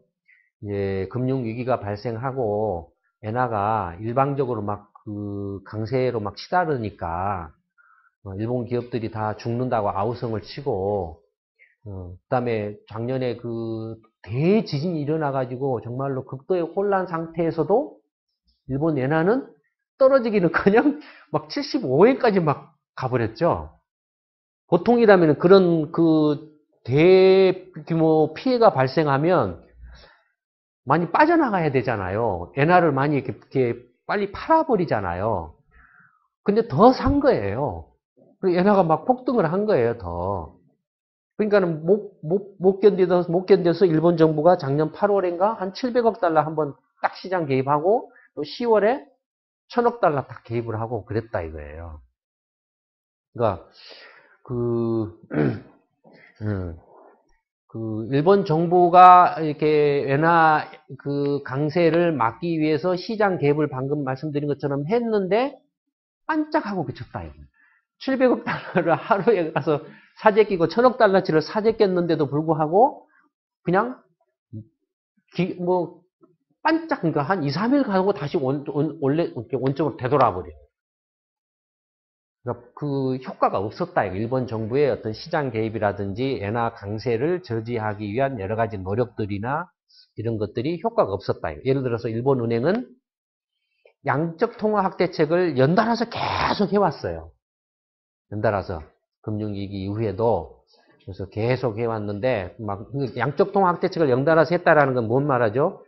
이제 금융 위기가 발생하고 엔화가 일방적으로 막 그 강세로 막 치달으니까 일본 기업들이 다 죽는다고 아우성을 치고, 그다음에 작년에 그 대지진이 일어나가지고 정말로 극도의 혼란 상태에서도 일본 엔화는 떨어지기는커녕 막 75엔까지 막 가버렸죠. 보통이라면 그런 그 대규모 피해가 발생하면 많이 빠져나가야 되잖아요. 엔화를 많이 이렇게 빨리 팔아버리잖아요. 근데 더 산 거예요. 그리고 엔화가 막 폭등을 한 거예요, 더. 그러니까는 못 견뎌서 일본 정부가 작년 8월인가 한 700억 달러 한번 딱 시장 개입하고 또 10월에 1000억 달러 딱 개입을 하고 그랬다 이거예요. 그러니까 그, 그 일본 정부가 이렇게 엔화 그 강세를 막기 위해서 시장 개입을 방금 말씀드린 것처럼 했는데 반짝하고 그쳤다 이거. 700억 달러를 하루에 가서 사재 끼고 1000억 달러치를 사재 꼈는데도 불구하고 그냥 뭐 반짝 그러니까 한 2, 3일 가고 다시 원래 원점으로 되돌아 버려요. 그러니까 그 효과가 없었다. 일본 정부의 어떤 시장 개입이라든지 엔화 강세를 저지하기 위한 여러 가지 노력들이나 이런 것들이 효과가 없었다. 예를 들어서 일본 은행은 양적 통화 확대책을 연달아서 계속 해왔어요. 연달아서 금융위기 이후에도 그래서 계속 해왔는데 막 양적 통화 확대책을 연달아서 했다라는 건 뭔 말하죠?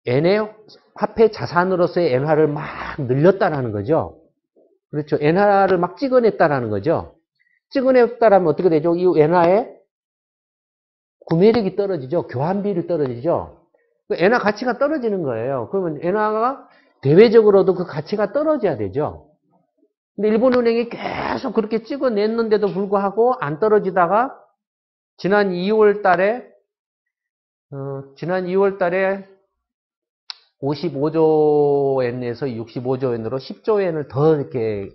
엔의 화폐 자산으로서의 엔화를 막 늘렸다라는 거죠. 그렇죠. 엔화를 막 찍어냈다라는 거죠. 찍어냈다라면 어떻게 되죠? 이 엔화의 구매력이 떨어지죠. 교환비율이 떨어지죠. 엔화 가치가 떨어지는 거예요. 그러면 엔화가 대외적으로도 그 가치가 떨어져야 되죠. 근데 일본은행이 계속 그렇게 찍어냈는데도 불구하고 안 떨어지다가 지난 2월 달에 55조엔에서 65조엔으로 10조엔을 더 이렇게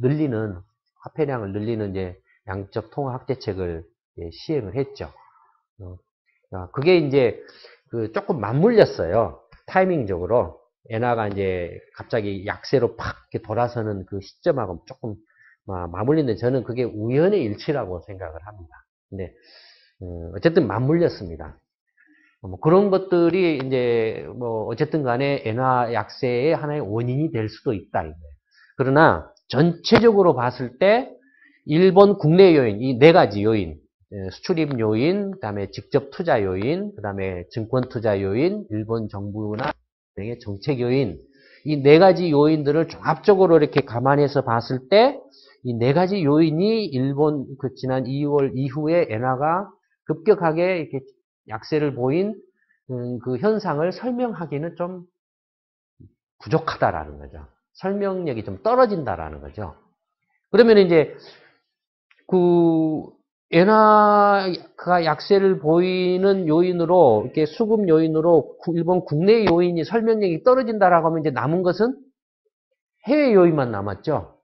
늘리는 화폐량을 늘리는 이제 양적 통화 확대책을 시행을 했죠. 그게 이제 그 조금 맞물렸어요. 타이밍적으로 엔화가 이제 갑자기 약세로 팍 이렇게 돌아서는 그 시점하고 조금 맞물리는데 저는 그게 우연의 일치라고 생각을 합니다. 근데 어쨌든 맞물렸습니다. 뭐 그런 것들이 이제 뭐 어쨌든 간에 엔화 약세의 하나의 원인이 될 수도 있다. 그러나 전체적으로 봤을 때 일본 국내 요인, 이 네 가지 요인, 수출입 요인, 그다음에 직접 투자 요인, 그다음에 증권 투자 요인, 일본 정부나 등의 정책 요인, 이 네 가지 요인들을 종합적으로 이렇게 감안해서 봤을 때 이 네 가지 요인이 일본 그 지난 2월 이후에 엔화가 급격하게 이렇게 약세를 보인 그 현상을 설명하기는 좀 부족하다라는 거죠. 설명력이 좀 떨어진다라는 거죠. 그러면 이제 그 엔화가 약세를 보이는 요인으로 이렇게 수급 요인으로 일본 국내 요인이 설명력이 떨어진다라고 하면 이제 남은 것은 해외 요인만 남았죠.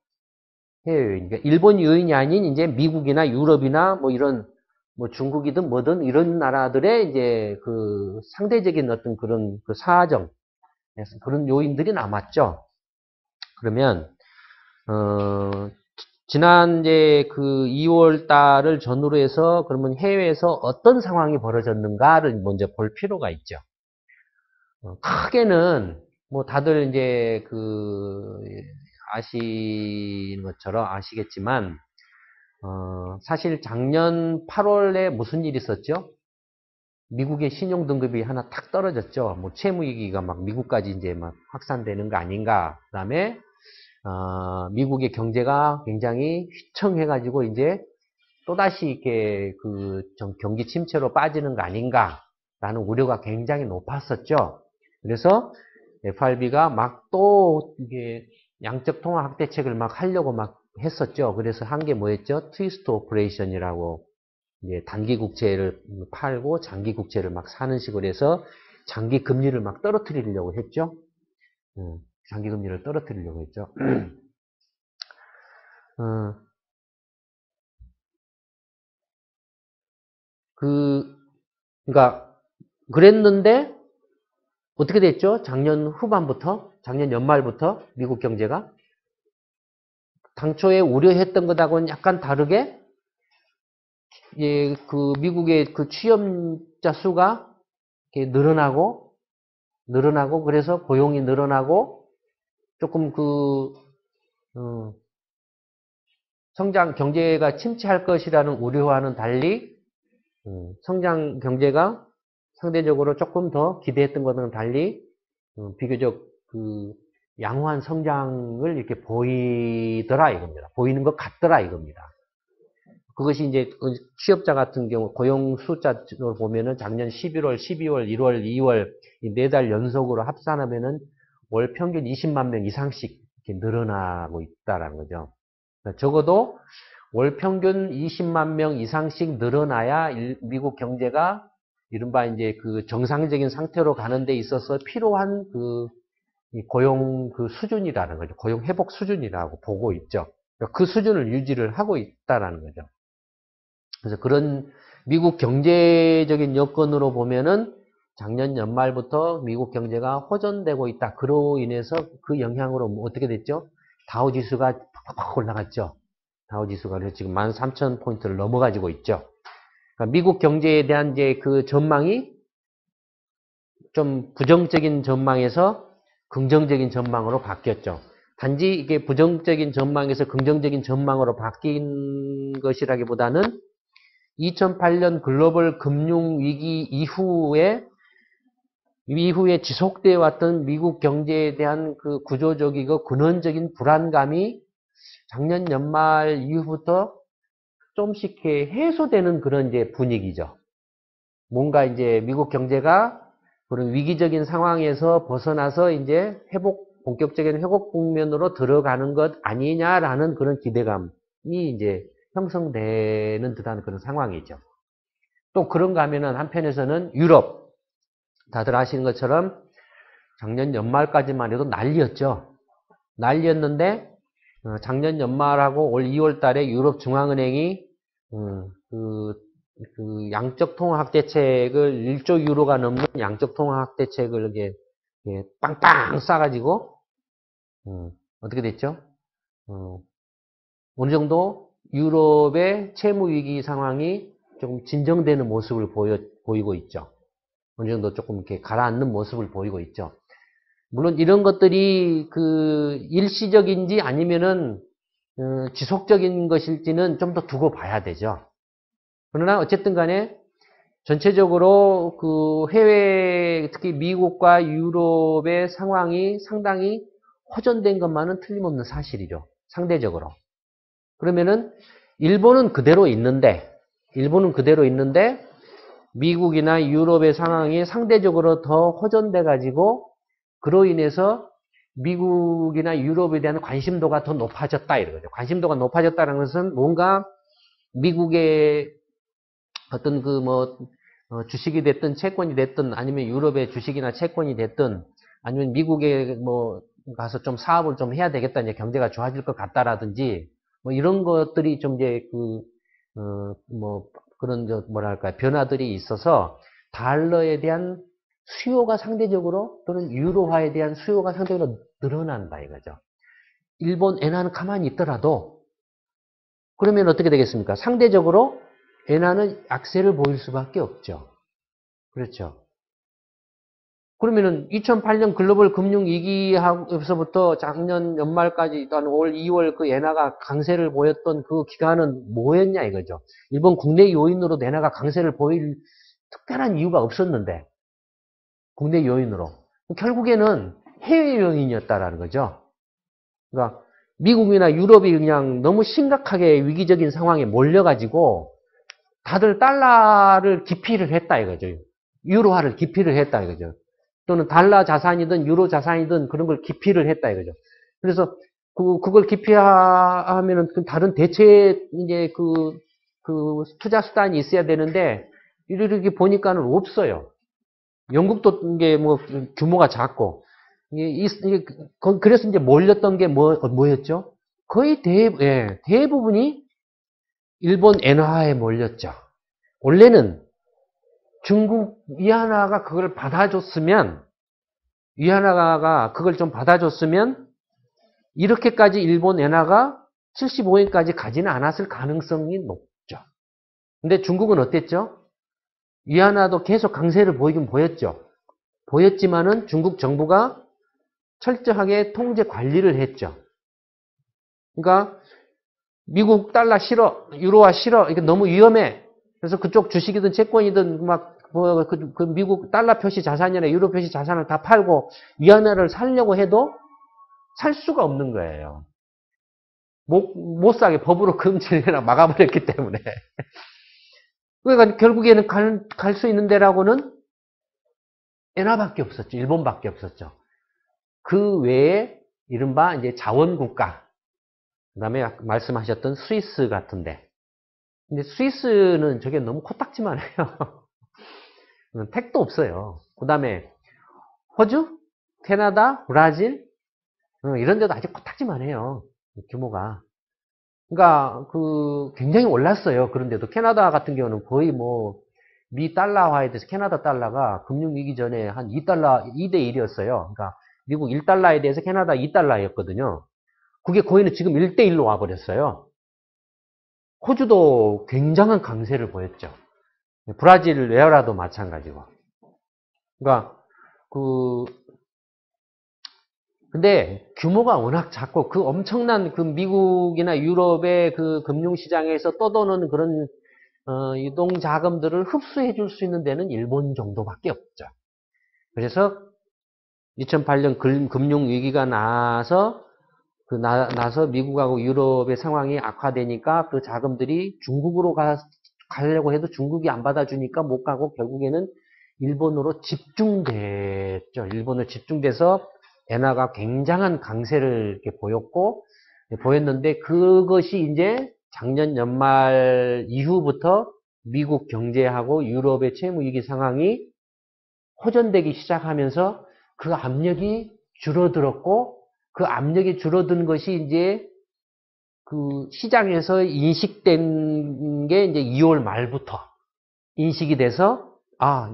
해외 요인. 그러니까 일본 요인이 아닌 이제 미국이나 유럽이나 뭐 이런 뭐 중국이든 뭐든 이런 나라들의 이제 그 상대적인 어떤 그런 그 사정, 그런 요인들이 남았죠. 그러면, 지난 이제 그 2월 달을 전후로 해서 그러면 해외에서 어떤 상황이 벌어졌는가를 먼저 볼 필요가 있죠. 크게는 뭐 다들 이제 그 아시는 것처럼 아시겠지만 사실 작년 8월에 무슨 일이 있었죠? 미국의 신용 등급이 하나 탁 떨어졌죠. 뭐 채무 위기가 막 미국까지 이제 막 확산되는 거 아닌가. 그다음에 미국의 경제가 굉장히 휘청해가지고 이제 또다시 이렇게 그 경기 침체로 빠지는 거 아닌가라는 우려가 굉장히 높았었죠. 그래서 FRB가 막 또 이게 양적 통화 확대책을 막 하려고 막 했었죠. 그래서 한 게 뭐였죠? 트위스트 오퍼레이션이라고 이제 단기 국채를 팔고 장기 국채를 막 사는 식으로 해서 장기 금리를 막 떨어뜨리려고 했죠. 장기 금리를 떨어뜨리려고 했죠. 어, 그러니까 그랬는데 어떻게 됐죠? 작년 후반부터, 작년 연말부터 미국 경제가 당초에 우려했던 것하고는 약간 다르게 예, 그 미국의 그 취업자 수가 이렇게 늘어나고 그래서 고용이 늘어나고 조금 어, 성장 경제가 침체할 것이라는 우려와는 달리 성장 경제가 상대적으로 조금 더 기대했던 것과는 달리 비교적 그 양호한 성장을 이렇게 보이더라 이겁니다. 보이는 것 같더라 이겁니다. 그것이 이제 취업자 같은 경우 고용 숫자로 보면은 작년 11월, 12월, 1월, 2월 이 4달 연속으로 합산하면은 월 평균 20만 명 이상씩 이렇게 늘어나고 있다라는 거죠. 적어도 월 평균 20만 명 이상씩 늘어나야 미국 경제가 이른바 이제 그 정상적인 상태로 가는 데 있어서 필요한 그 고용 그 수준이라는 거죠. 고용 회복 수준이라고 보고 있죠. 그 수준을 유지를 하고 있다라는 거죠. 그래서 그런 미국 경제적인 여건으로 보면은 작년 연말부터 미국 경제가 호전되고 있다. 그로 인해서 그 영향으로 어떻게 됐죠? 다우 지수가 팍팍 올라갔죠. 다우 지수가 그래서 지금 13,000포인트를 넘어가지고 있죠. 그러니까 미국 경제에 대한 이제 그 전망이 좀 부정적인 전망에서 긍정적인 전망으로 바뀌었죠. 단지 이게 부정적인 전망에서 긍정적인 전망으로 바뀐 것이라기보다는 2008년 글로벌 금융위기 이후에 지속되어 왔던 미국 경제에 대한 그 구조적이고 근원적인 불안감이 작년 연말 이후부터 좀씩 해소되는 그런 이제 분위기죠. 뭔가 이제 미국 경제가 그런 위기적인 상황에서 벗어나서 이제 본격적인 회복 국면으로 들어가는 것 아니냐라는 그런 기대감이 이제 형성되는 듯한 그런 상황이죠. 또 그런가 하면은 한편에서는 유럽, 다들 아시는 것처럼 작년 연말까지만 해도 난리였죠. 난리였는데 작년 연말하고 올 2월 달에 유럽 중앙은행이 그 양적 통화 확대책을 1조 유로가 넘는 양적 통화 확대책을 이렇게 빵빵 쏴가지고 어떻게 됐죠? 어느 정도 유럽의 채무 위기 상황이 조금 진정되는 모습을 보이고 있죠. 어느 정도 조금 이렇게 가라앉는 모습을 보이고 있죠. 물론 이런 것들이 그 일시적인지 아니면은 지속적인 것일지는 좀 더 두고 봐야 되죠. 그러나 어쨌든 간에 전체적으로 그 해외 특히 미국과 유럽의 상황이 상당히 호전된 것만은 틀림없는 사실이죠. 상대적으로. 그러면은 일본은 그대로 있는데 미국이나 유럽의 상황이 상대적으로 더 호전돼 가지고 그로 인해서 미국이나 유럽에 대한 관심도가 더 높아졌다 이거죠. 관심도가 높아졌다는 것은 뭔가 미국의 어떤 그 뭐 주식이 됐든 채권이 됐든 아니면 유럽의 주식이나 채권이 됐든 아니면 미국에 뭐 가서 좀 사업을 좀 해야 되겠다 이제 경제가 좋아질 것 같다라든지 뭐 이런 것들이 좀 이제 그 그런 뭐랄까 변화들이 있어서 달러에 대한 수요가 상대적으로 또는 유로화에 대한 수요가 상대적으로 늘어난다 이거죠. 일본 엔화는 가만히 있더라도 그러면 어떻게 되겠습니까? 상대적으로 엔화는 약세를 보일 수밖에 없죠. 그렇죠. 그러면은 2008년 글로벌 금융위기에서부터 작년 연말까지 한 올 2월 그 엔화가 강세를 보였던 그 기간은 뭐였냐 이거죠. 일본 국내 요인으로 엔화가 강세를 보일 특별한 이유가 없었는데 국내 요인으로 결국에는 해외 요인이었다라는 거죠. 그러니까 미국이나 유럽이 그냥 너무 심각하게 위기적인 상황에 몰려가지고 다들 달러를 기피를 했다 이거죠. 유로화를 기피를 했다 이거죠. 또는 달러 자산이든 유로 자산이든 그런 걸 기피를 했다 이거죠. 그래서 그걸 기피하면은 다른 대체 이제 그 투자 수단이 있어야 되는데 이렇게 보니까는 없어요. 영국도 이게 뭐 규모가 작고 그래서 이제 몰렸던 게 뭐였죠? 거의 대부분이 일본 엔화에 몰렸죠. 원래는 중국 위안화가 그걸 받아줬으면 위안화가 그걸 좀 받아줬으면 이렇게까지 일본 엔화가 75엔까지 가지는 않았을 가능성이 높죠. 근데 중국은 어땠죠? 위안화도 계속 강세를 보이긴 보였죠. 보였지만은 중국 정부가 철저하게 통제 관리를 했죠. 그러니까 미국 달러 싫어, 유로화 싫어, 이게 너무 위험해. 그래서 그쪽 주식이든 채권이든 그 미국 달러 표시 자산이나 유로 표시 자산을 다 팔고 위안화를 사려고 해도 살 수가 없는 거예요. 못 사게 법으로 금지해라 막아버렸기 때문에. 그러니까 결국에는 갈 수 있는 데라고는 엔화밖에 없었죠. 일본밖에 없었죠. 그 외에 이른바 이제 자원국가, 그 다음에 말씀하셨던 스위스 같은데. 근데 스위스는 저게 너무 코딱지만 해요. 택도 없어요. 그 다음에 호주, 캐나다, 브라질 이런 데도 아직 코딱지만 해요. 규모가. 그러니까 굉장히 올랐어요. 그런데도 캐나다 같은 경우는 거의 뭐 미 달러화에 대해서 캐나다 달러가 금융위기 전에 한 2달러, 2대 1이었어요. 그러니까 미국 1달러에 대해서 캐나다 2달러였거든요. 그게 거의는 지금 1대 1로 와버렸어요. 호주도 굉장한 강세를 보였죠. 브라질 레어라도 마찬가지고. 그러니까 근데 규모가 워낙 작고 그 엄청난 그 미국이나 유럽의 그 금융시장에서 떠도는 그런 유동 자금들을 흡수해 줄 수 있는 데는 일본 정도밖에 없죠. 그래서 2008년 금융위기가 나서 미국하고 유럽의 상황이 악화되니까 그 자금들이 중국으로 가려고 해도 중국이 안 받아주니까 못 가고 결국에는 일본으로 집중됐죠. 일본으로 집중돼서 엔화가 굉장한 강세를 이렇게 보였는데 그것이 이제 작년 연말 이후부터 미국 경제하고 유럽의 채무위기 상황이 호전되기 시작하면서 그 압력이 줄어들었고 그 압력이 줄어든 것이 이제 그 시장에서 인식된 게 이제 2월 말부터 인식이 돼서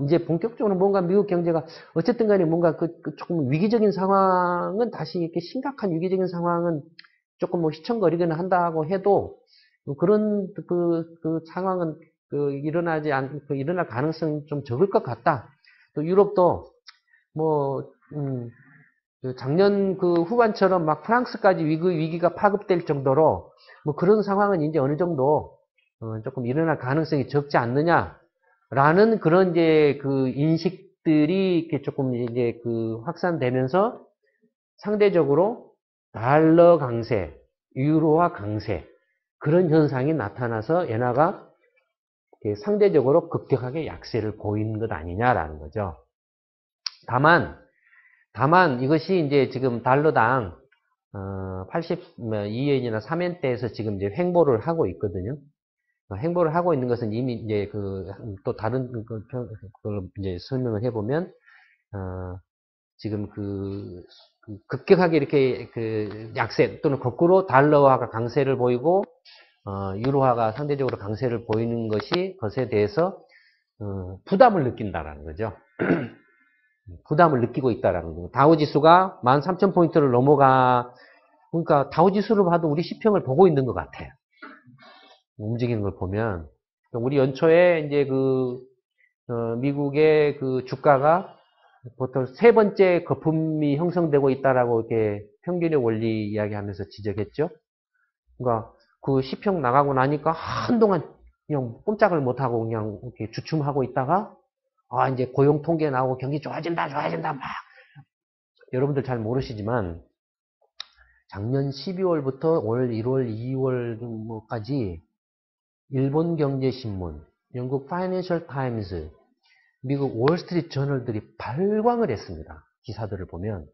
이제 본격적으로 뭔가 미국 경제가 어쨌든 간에 뭔가 조금 위기적인 상황은 다시 이렇게 심각한 위기적인 상황은 조금 뭐 휘청거리거나 한다고 해도 그런 상황은 일어날 가능성이 좀 적을 것 같다. 또 유럽도 뭐 작년 후반처럼 막 프랑스까지 위기가 파급될 정도로 뭐 그런 상황은 이제 어느 정도 조금 일어날 가능성이 적지 않느냐라는 그런 이제 인식들이 이렇게 조금 이제 확산되면서 상대적으로 달러 강세, 유로화 강세 그런 현상이 나타나서 엔화가 상대적으로 급격하게 약세를 보이는 것 아니냐라는 거죠. 다만 이것이 이제 지금 달러당 82엔이나 3엔대에서 지금 이제 횡보를 하고 있거든요. 횡보를 하고 있는 것은 이미 이제 또 다른 걸 이제 설명을 해보면 지금 급격하게 이렇게 약세 또는 거꾸로 달러화가 강세를 보이고 유로화가 상대적으로 강세를 보이는 것에 대해서 부담을 느낀다라는 거죠. 부담을 느끼고 있다라는 거죠. 다우지수가 13,000포인트를 넘어가, 그러니까 다우지수를 봐도 우리 시평을 보고 있는 것 같아요. 움직이는 걸 보면. 우리 연초에 이제 미국의 그 주가가 보통 세 번째 거품이 형성되고 있다라고 이렇게 평균의 원리 이야기하면서 지적했죠. 그러니까 그 시평 나가고 나니까 한동안 그냥 꼼짝을 못하고 그냥 이렇게 주춤하고 있다가 이제 고용 통계 나오고 경기 좋아진다 막 여러분들 잘 모르시지만 작년 12월부터 올 1월, 2월까지 일본 경제신문, 영국 파이낸셜 타임즈, 미국 월스트리트 저널들이 발광을 했습니다. 기사들을 보면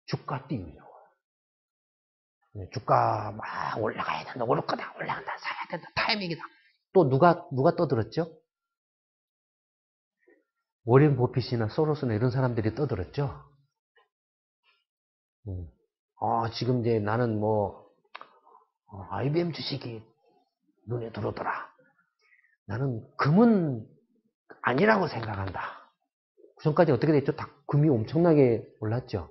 주가 띄우려고. 주가 막 올라가야 된다, 오를 거다, 올라간다, 사야 된다, 타이밍이다. 또 누가 떠들었죠? 워렌 버핏이나 소로스나 이런 사람들이 떠들었죠. 지금 이제 나는 IBM 주식이 눈에 들어오더라. 나는 금은 아니라고 생각한다. 그 전까지 어떻게 됐죠? 다 금이 엄청나게 올랐죠.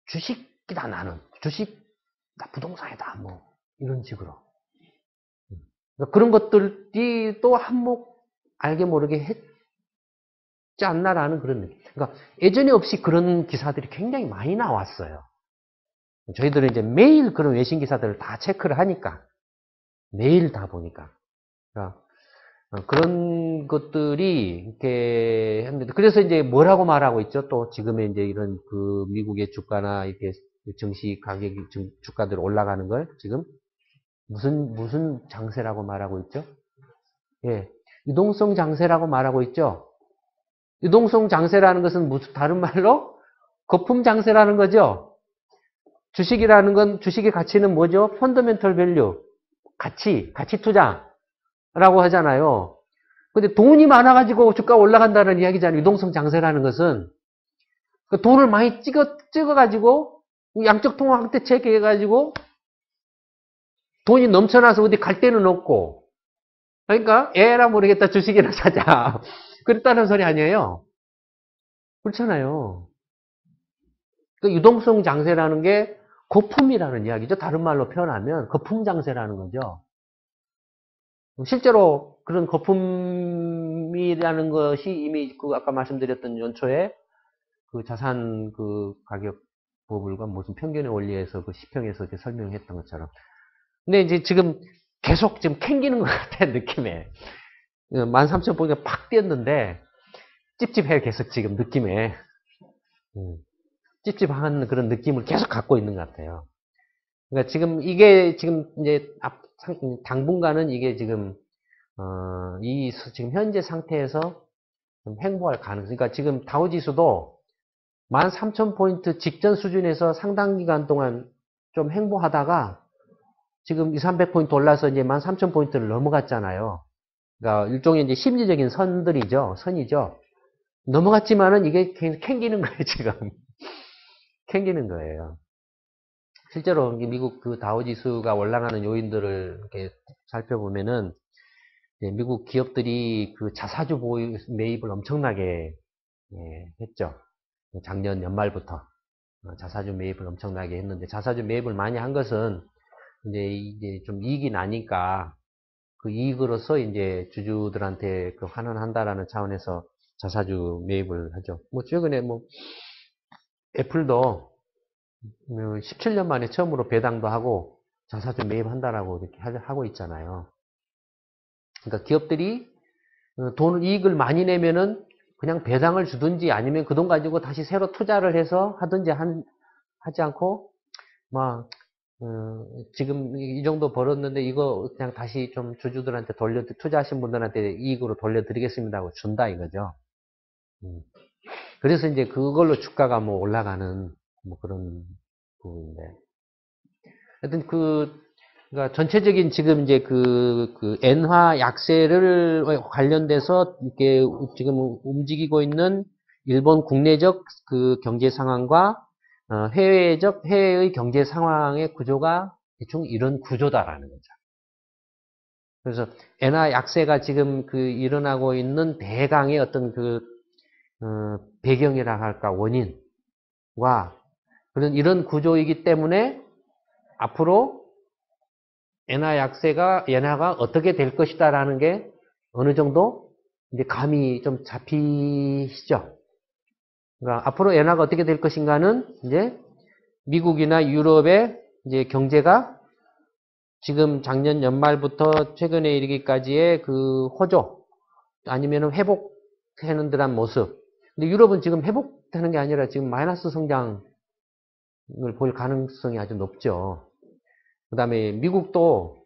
주식이다 나는. 주식, 나 부동산이다. 이런 식으로. 그러니까 그런 것들이 또 한몫 알게 모르게 했지 않나라는 그런 느낌. 그러니까 예전에 없이 그런 기사들이 굉장히 많이 나왔어요. 저희들은 이제 매일 그런 외신 기사들을 다 체크를 하니까. 매일 다 보니까. 그러니까 그런 것들이 이렇게 했는데, 그래서 이제 뭐라고 말하고 있죠? 또 지금의 이제 이런 그 미국의 주가나 이렇게 증시 가격이 주가들 올라가는 걸 지금 무슨 장세라고 말하고 있죠? 예. 유동성 장세라고 말하고 있죠? 유동성 장세라는 것은 무슨 다른 말로 거품 장세라는 거죠? 주식이라는 건, 주식의 가치는 뭐죠? 펀더멘털 밸류. 가치 투자라고 하잖아요. 근데 돈이 많아가지고 주가 올라간다는 이야기잖아요. 유동성 장세라는 것은. 돈을 많이 찍어가지고, 양적 통화 확대 체크해가지고, 돈이 넘쳐나서 어디 갈 데는 없고, 그러니까, 에라 모르겠다, 주식이나 사자. 그랬다는 소리 아니에요? 그렇잖아요. 그 유동성 장세라는 게 거품이라는 이야기죠. 다른 말로 표현하면 거품 장세라는 거죠. 실제로 그런 거품이라는 것이 이미 아까 말씀드렸던 연초에 그 자산 그 가격 버블과 무슨 평균의 원리에서 그 시평에서 이렇게 설명했던 것처럼. 근데 이제 지금 계속 지금 캥기는 것 같아, 느낌에. 13,000포인트가 팍 뛰었는데, 찝찝해, 계속 지금 느낌에. 찝찝한 그런 느낌을 계속 갖고 있는 것 같아요. 그러니까 지금 이게 지금 이제 당분간은 이게 지금 지금 현재 상태에서 좀 횡보할 가능성. 그러니까 지금 다우지수도 13,000포인트 직전 수준에서 상당 기간 동안 좀 횡보하다가 지금 200-300포인트 올라서 이제 13,000포인트를 넘어갔잖아요. 그러니까 일종의 이제 심리적인 선이죠. 넘어갔지만은 이게 캥기는 거예요, 지금. 캥기는 거예요. 실제로 미국 그 다우지수가 올라가는 요인들을 이렇게 살펴보면은 미국 기업들이 그 자사주 매입을 엄청나게 했죠. 작년 연말부터 자사주 매입을 엄청나게 했는데, 자사주 매입을 많이 한 것은 이제 좀 이익이 나니까 그 이익으로서 이제 주주들한테 그 환원한다라는 차원에서 자사주 매입을 하죠. 최근에 애플도 17년 만에 처음으로 배당도 하고 자사주 매입한다라고 이렇게 하고 있잖아요. 그러니까 기업들이 이익을 많이 내면은 그냥 배당을 주든지 아니면 그 돈 가지고 다시 새로 투자를 해서 하든지 하지 않고, 지금 이 정도 벌었는데 이거 그냥 다시 좀 주주들한테 투자하신 분들한테 이익으로 돌려드리겠습니다 하고 준다 이거죠. 그래서 이제 그걸로 주가가 올라가는 그런 부분인데. 하여튼 그러니까 전체적인 지금 이제 그 엔화 약세를 관련돼서 이렇게 지금 움직이고 있는 일본 국내적 그 경제 상황과 해외의 경제 상황의 구조가 대충 이런 구조다라는 거죠. 그래서 엔화 약세가 지금 그 일어나고 있는 대강의 어떤 그 배경이라 할까 원인과 그런 이런 구조이기 때문에 앞으로 엔화가 어떻게 될 것이다라는 게 어느 정도 이제 감이 좀 잡히시죠. 그러니까 앞으로 엔화가 어떻게 될 것인가는 이제 미국이나 유럽의 이제 경제가 지금 작년 연말부터 최근에 이르기까지의 그 호조 아니면 회복하는 듯한 모습. 근데 유럽은 지금 회복되는 게 아니라 지금 마이너스 성장을 볼 가능성이 아주 높죠. 그 다음에 미국도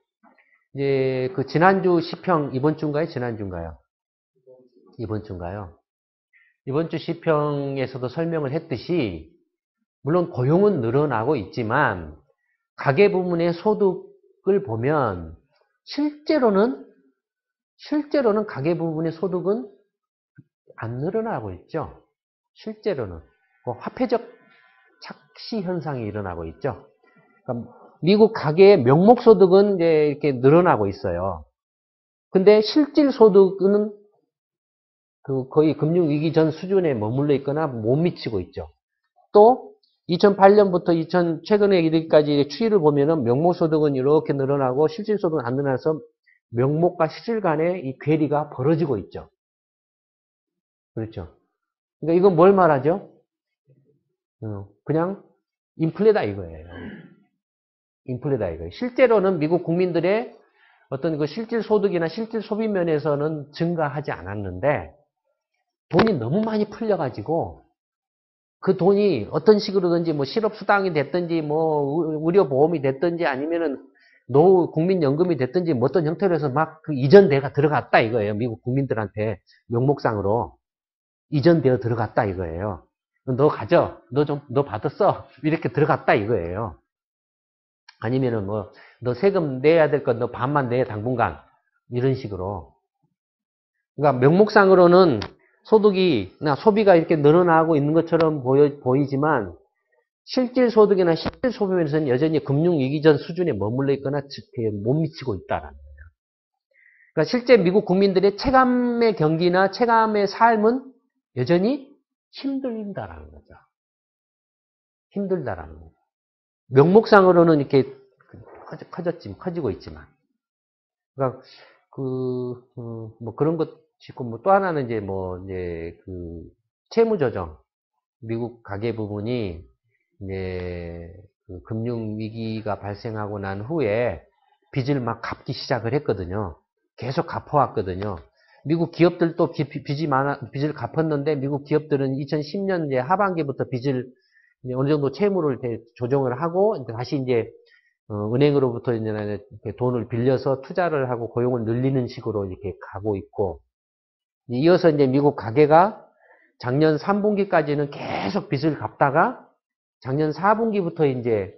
이제 그 지난주 시평 이번 주인가요? 지난주인가요? 이번 주인가요? 이번 주 시평에서도 설명을 했듯이 물론 고용은 늘어나고 있지만 가계 부문의 소득을 보면 실제로는 가계 부분의 소득은 안 늘어나고 있죠. 실제로는 화폐적 착시 현상이 일어나고 있죠. 그러니까 미국 가계의 명목 소득은 이제 이렇게 늘어나고 있어요. 근데 실질 소득은 그 거의 금융 위기 전 수준에 머물러 있거나 못 미치고 있죠. 또 2008년부터 최근에 이르기까지 추이를 보면은 명목 소득은 이렇게 늘어나고 실질 소득은 안 늘어나서 명목과 실질 간의 이 괴리가 벌어지고 있죠. 그렇죠. 그러니까 이건 뭘 말하죠? 그냥 인플레다 이거예요. 인플레다 이거예요. 실제로는 미국 국민들의 어떤 그 실질 소득이나 실질 소비 면에서는 증가하지 않았는데 돈이 너무 많이 풀려가지고 그 돈이 어떤 식으로든지 뭐 실업수당이 됐든지 뭐 의료보험이 됐든지 아니면은 노후 국민연금이 됐든지 뭐 어떤 형태로 해서 막 그 이전대가 들어갔다 이거예요. 미국 국민들한테 명목상으로 이전되어 들어갔다 이거예요. 너 가져. 너 받았어. 이렇게 들어갔다 이거예요. 아니면은 뭐 너 세금 내야 될 건 너 반만 내 당분간 이런 식으로. 그러니까 명목상으로는 소득이나 소비가 이렇게 늘어나고 있는 것처럼 보이지만 실질 소득이나 실질 소비면서는 여전히 금융위기 전 수준에 머물러 있거나 못 미치고 있다라는 거예요. 그러니까 실제 미국 국민들의 체감의 경기나 체감의 삶은 여전히 힘들다라는 거죠. 힘들다라는 거죠. 명목상으로는 이렇게 커지고 있지만. 그러니까 뭐 그런 것 있고 뭐 또 하나는 이제 그 채무 조정. 미국 가계 부분이 이제 그 금융 위기가 발생하고 난 후에 빚을 막 갚기 시작을 했거든요. 계속 갚아왔거든요. 미국 기업들도 빚을 갚았는데 미국 기업들은 2010년 이제 하반기부터 빚을 이제 어느 정도 채무를 조정을 하고 다시 이제 은행으로부터 이제 돈을 빌려서 투자를 하고 고용을 늘리는 식으로 이렇게 가고 있고 이어서 이제 미국 가계가 작년 3분기까지는 계속 빚을 갚다가 작년 4분기부터 이제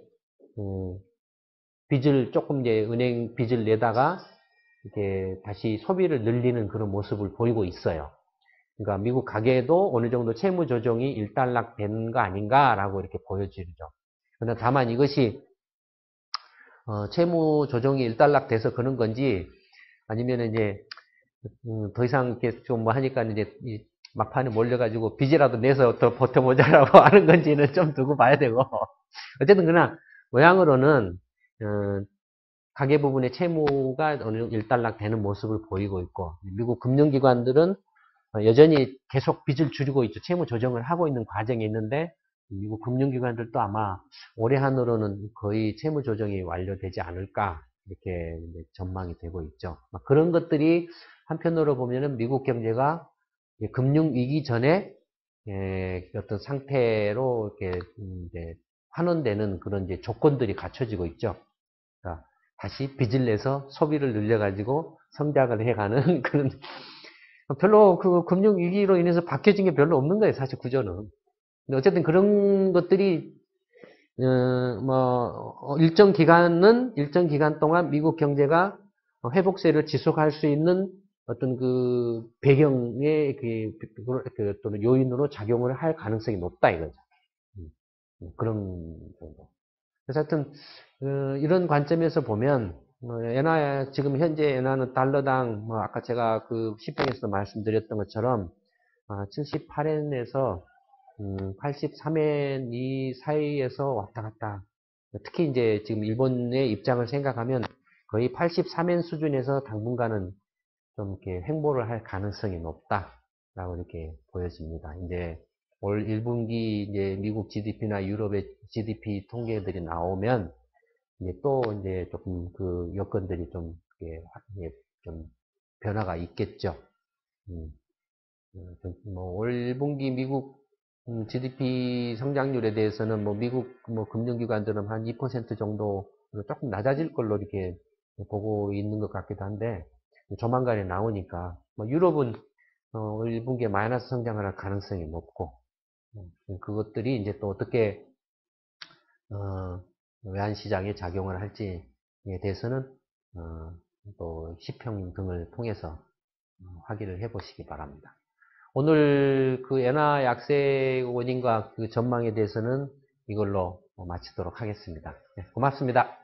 빚을 조금 이제 은행 빚을 내다가 이렇게 다시 소비를 늘리는 그런 모습을 보이고 있어요. 그러니까 미국 가계도 어느 정도 채무 조정이 일단락 된 거 아닌가라고 이렇게 보여지죠. 그러나 다만 이것이 채무 조정이 일단락 돼서 그런 건지 아니면 이제 더 이상 이렇게 좀 뭐 하니까 이제 막판에 몰려가지고 빚이라도 내서 더 버텨보자라고 하는 건지는 좀 두고 봐야 되고 어쨌든 그냥 모양으로는 가계 부분의 채무가 어느 정도 일단락 되는 모습을 보이고 있고 미국 금융기관들은 여전히 계속 빚을 줄이고 있죠. 채무 조정을 하고 있는 과정에 있는데 미국 금융기관들도 아마 올해 한으로는 거의 채무 조정이 완료되지 않을까 이렇게 전망이 되고 있죠. 그런 것들이 한편으로 보면은 미국 경제가 금융위기 전에 어떤 상태로 이렇게 이제 환원되는 그런 이제 조건들이 갖춰지고 있죠. 그러니까 다시 빚을 내서 소비를 늘려가지고 성장을 해가는 그런 별로 그 금융위기로 인해서 바뀌어진 게 별로 없는 거예요, 사실 구조는. 근데 어쨌든 그런 것들이 일정 기간 동안 미국 경제가 회복세를 지속할 수 있는 어떤 그 배경의 또는 요인으로 작용을 할 가능성이 높다 이거죠. 그런 정도. 그래서 하여튼 이런 관점에서 보면 엔화 지금 현재 엔화는 달러당 뭐 아까 제가 그 시평에서 말씀드렸던 것처럼 78엔에서 83엔 이 사이에서 왔다 갔다. 특히 이제 지금 일본의 입장을 생각하면 거의 83엔 수준에서 당분간은 좀 이렇게 횡보를 할 가능성이 높다라고 이렇게 보여집니다. 이제 올 1분기 이제 미국 GDP나 유럽의 GDP 통계들이 나오면 이제 또 이제 조금 그 여건들이 좀 이렇게 좀 변화가 있겠죠. 올 1분기 미국 GDP 성장률에 대해서는 뭐 미국 뭐 금융기관들은 한 2% 정도 조금 낮아질 걸로 이렇게 보고 있는 것 같기도 한데 조만간에 나오니까 뭐 유럽은 올 1분기에 마이너스 성장을 할 가능성이 높고 그것들이 이제 또 어떻게 외환시장에 작용을 할지에 대해서는 또 시평 등을 통해서 확인을 해 보시기 바랍니다. 오늘 그 엔화 약세 원인과 그 전망에 대해서는 이걸로 마치도록 하겠습니다. 네, 고맙습니다.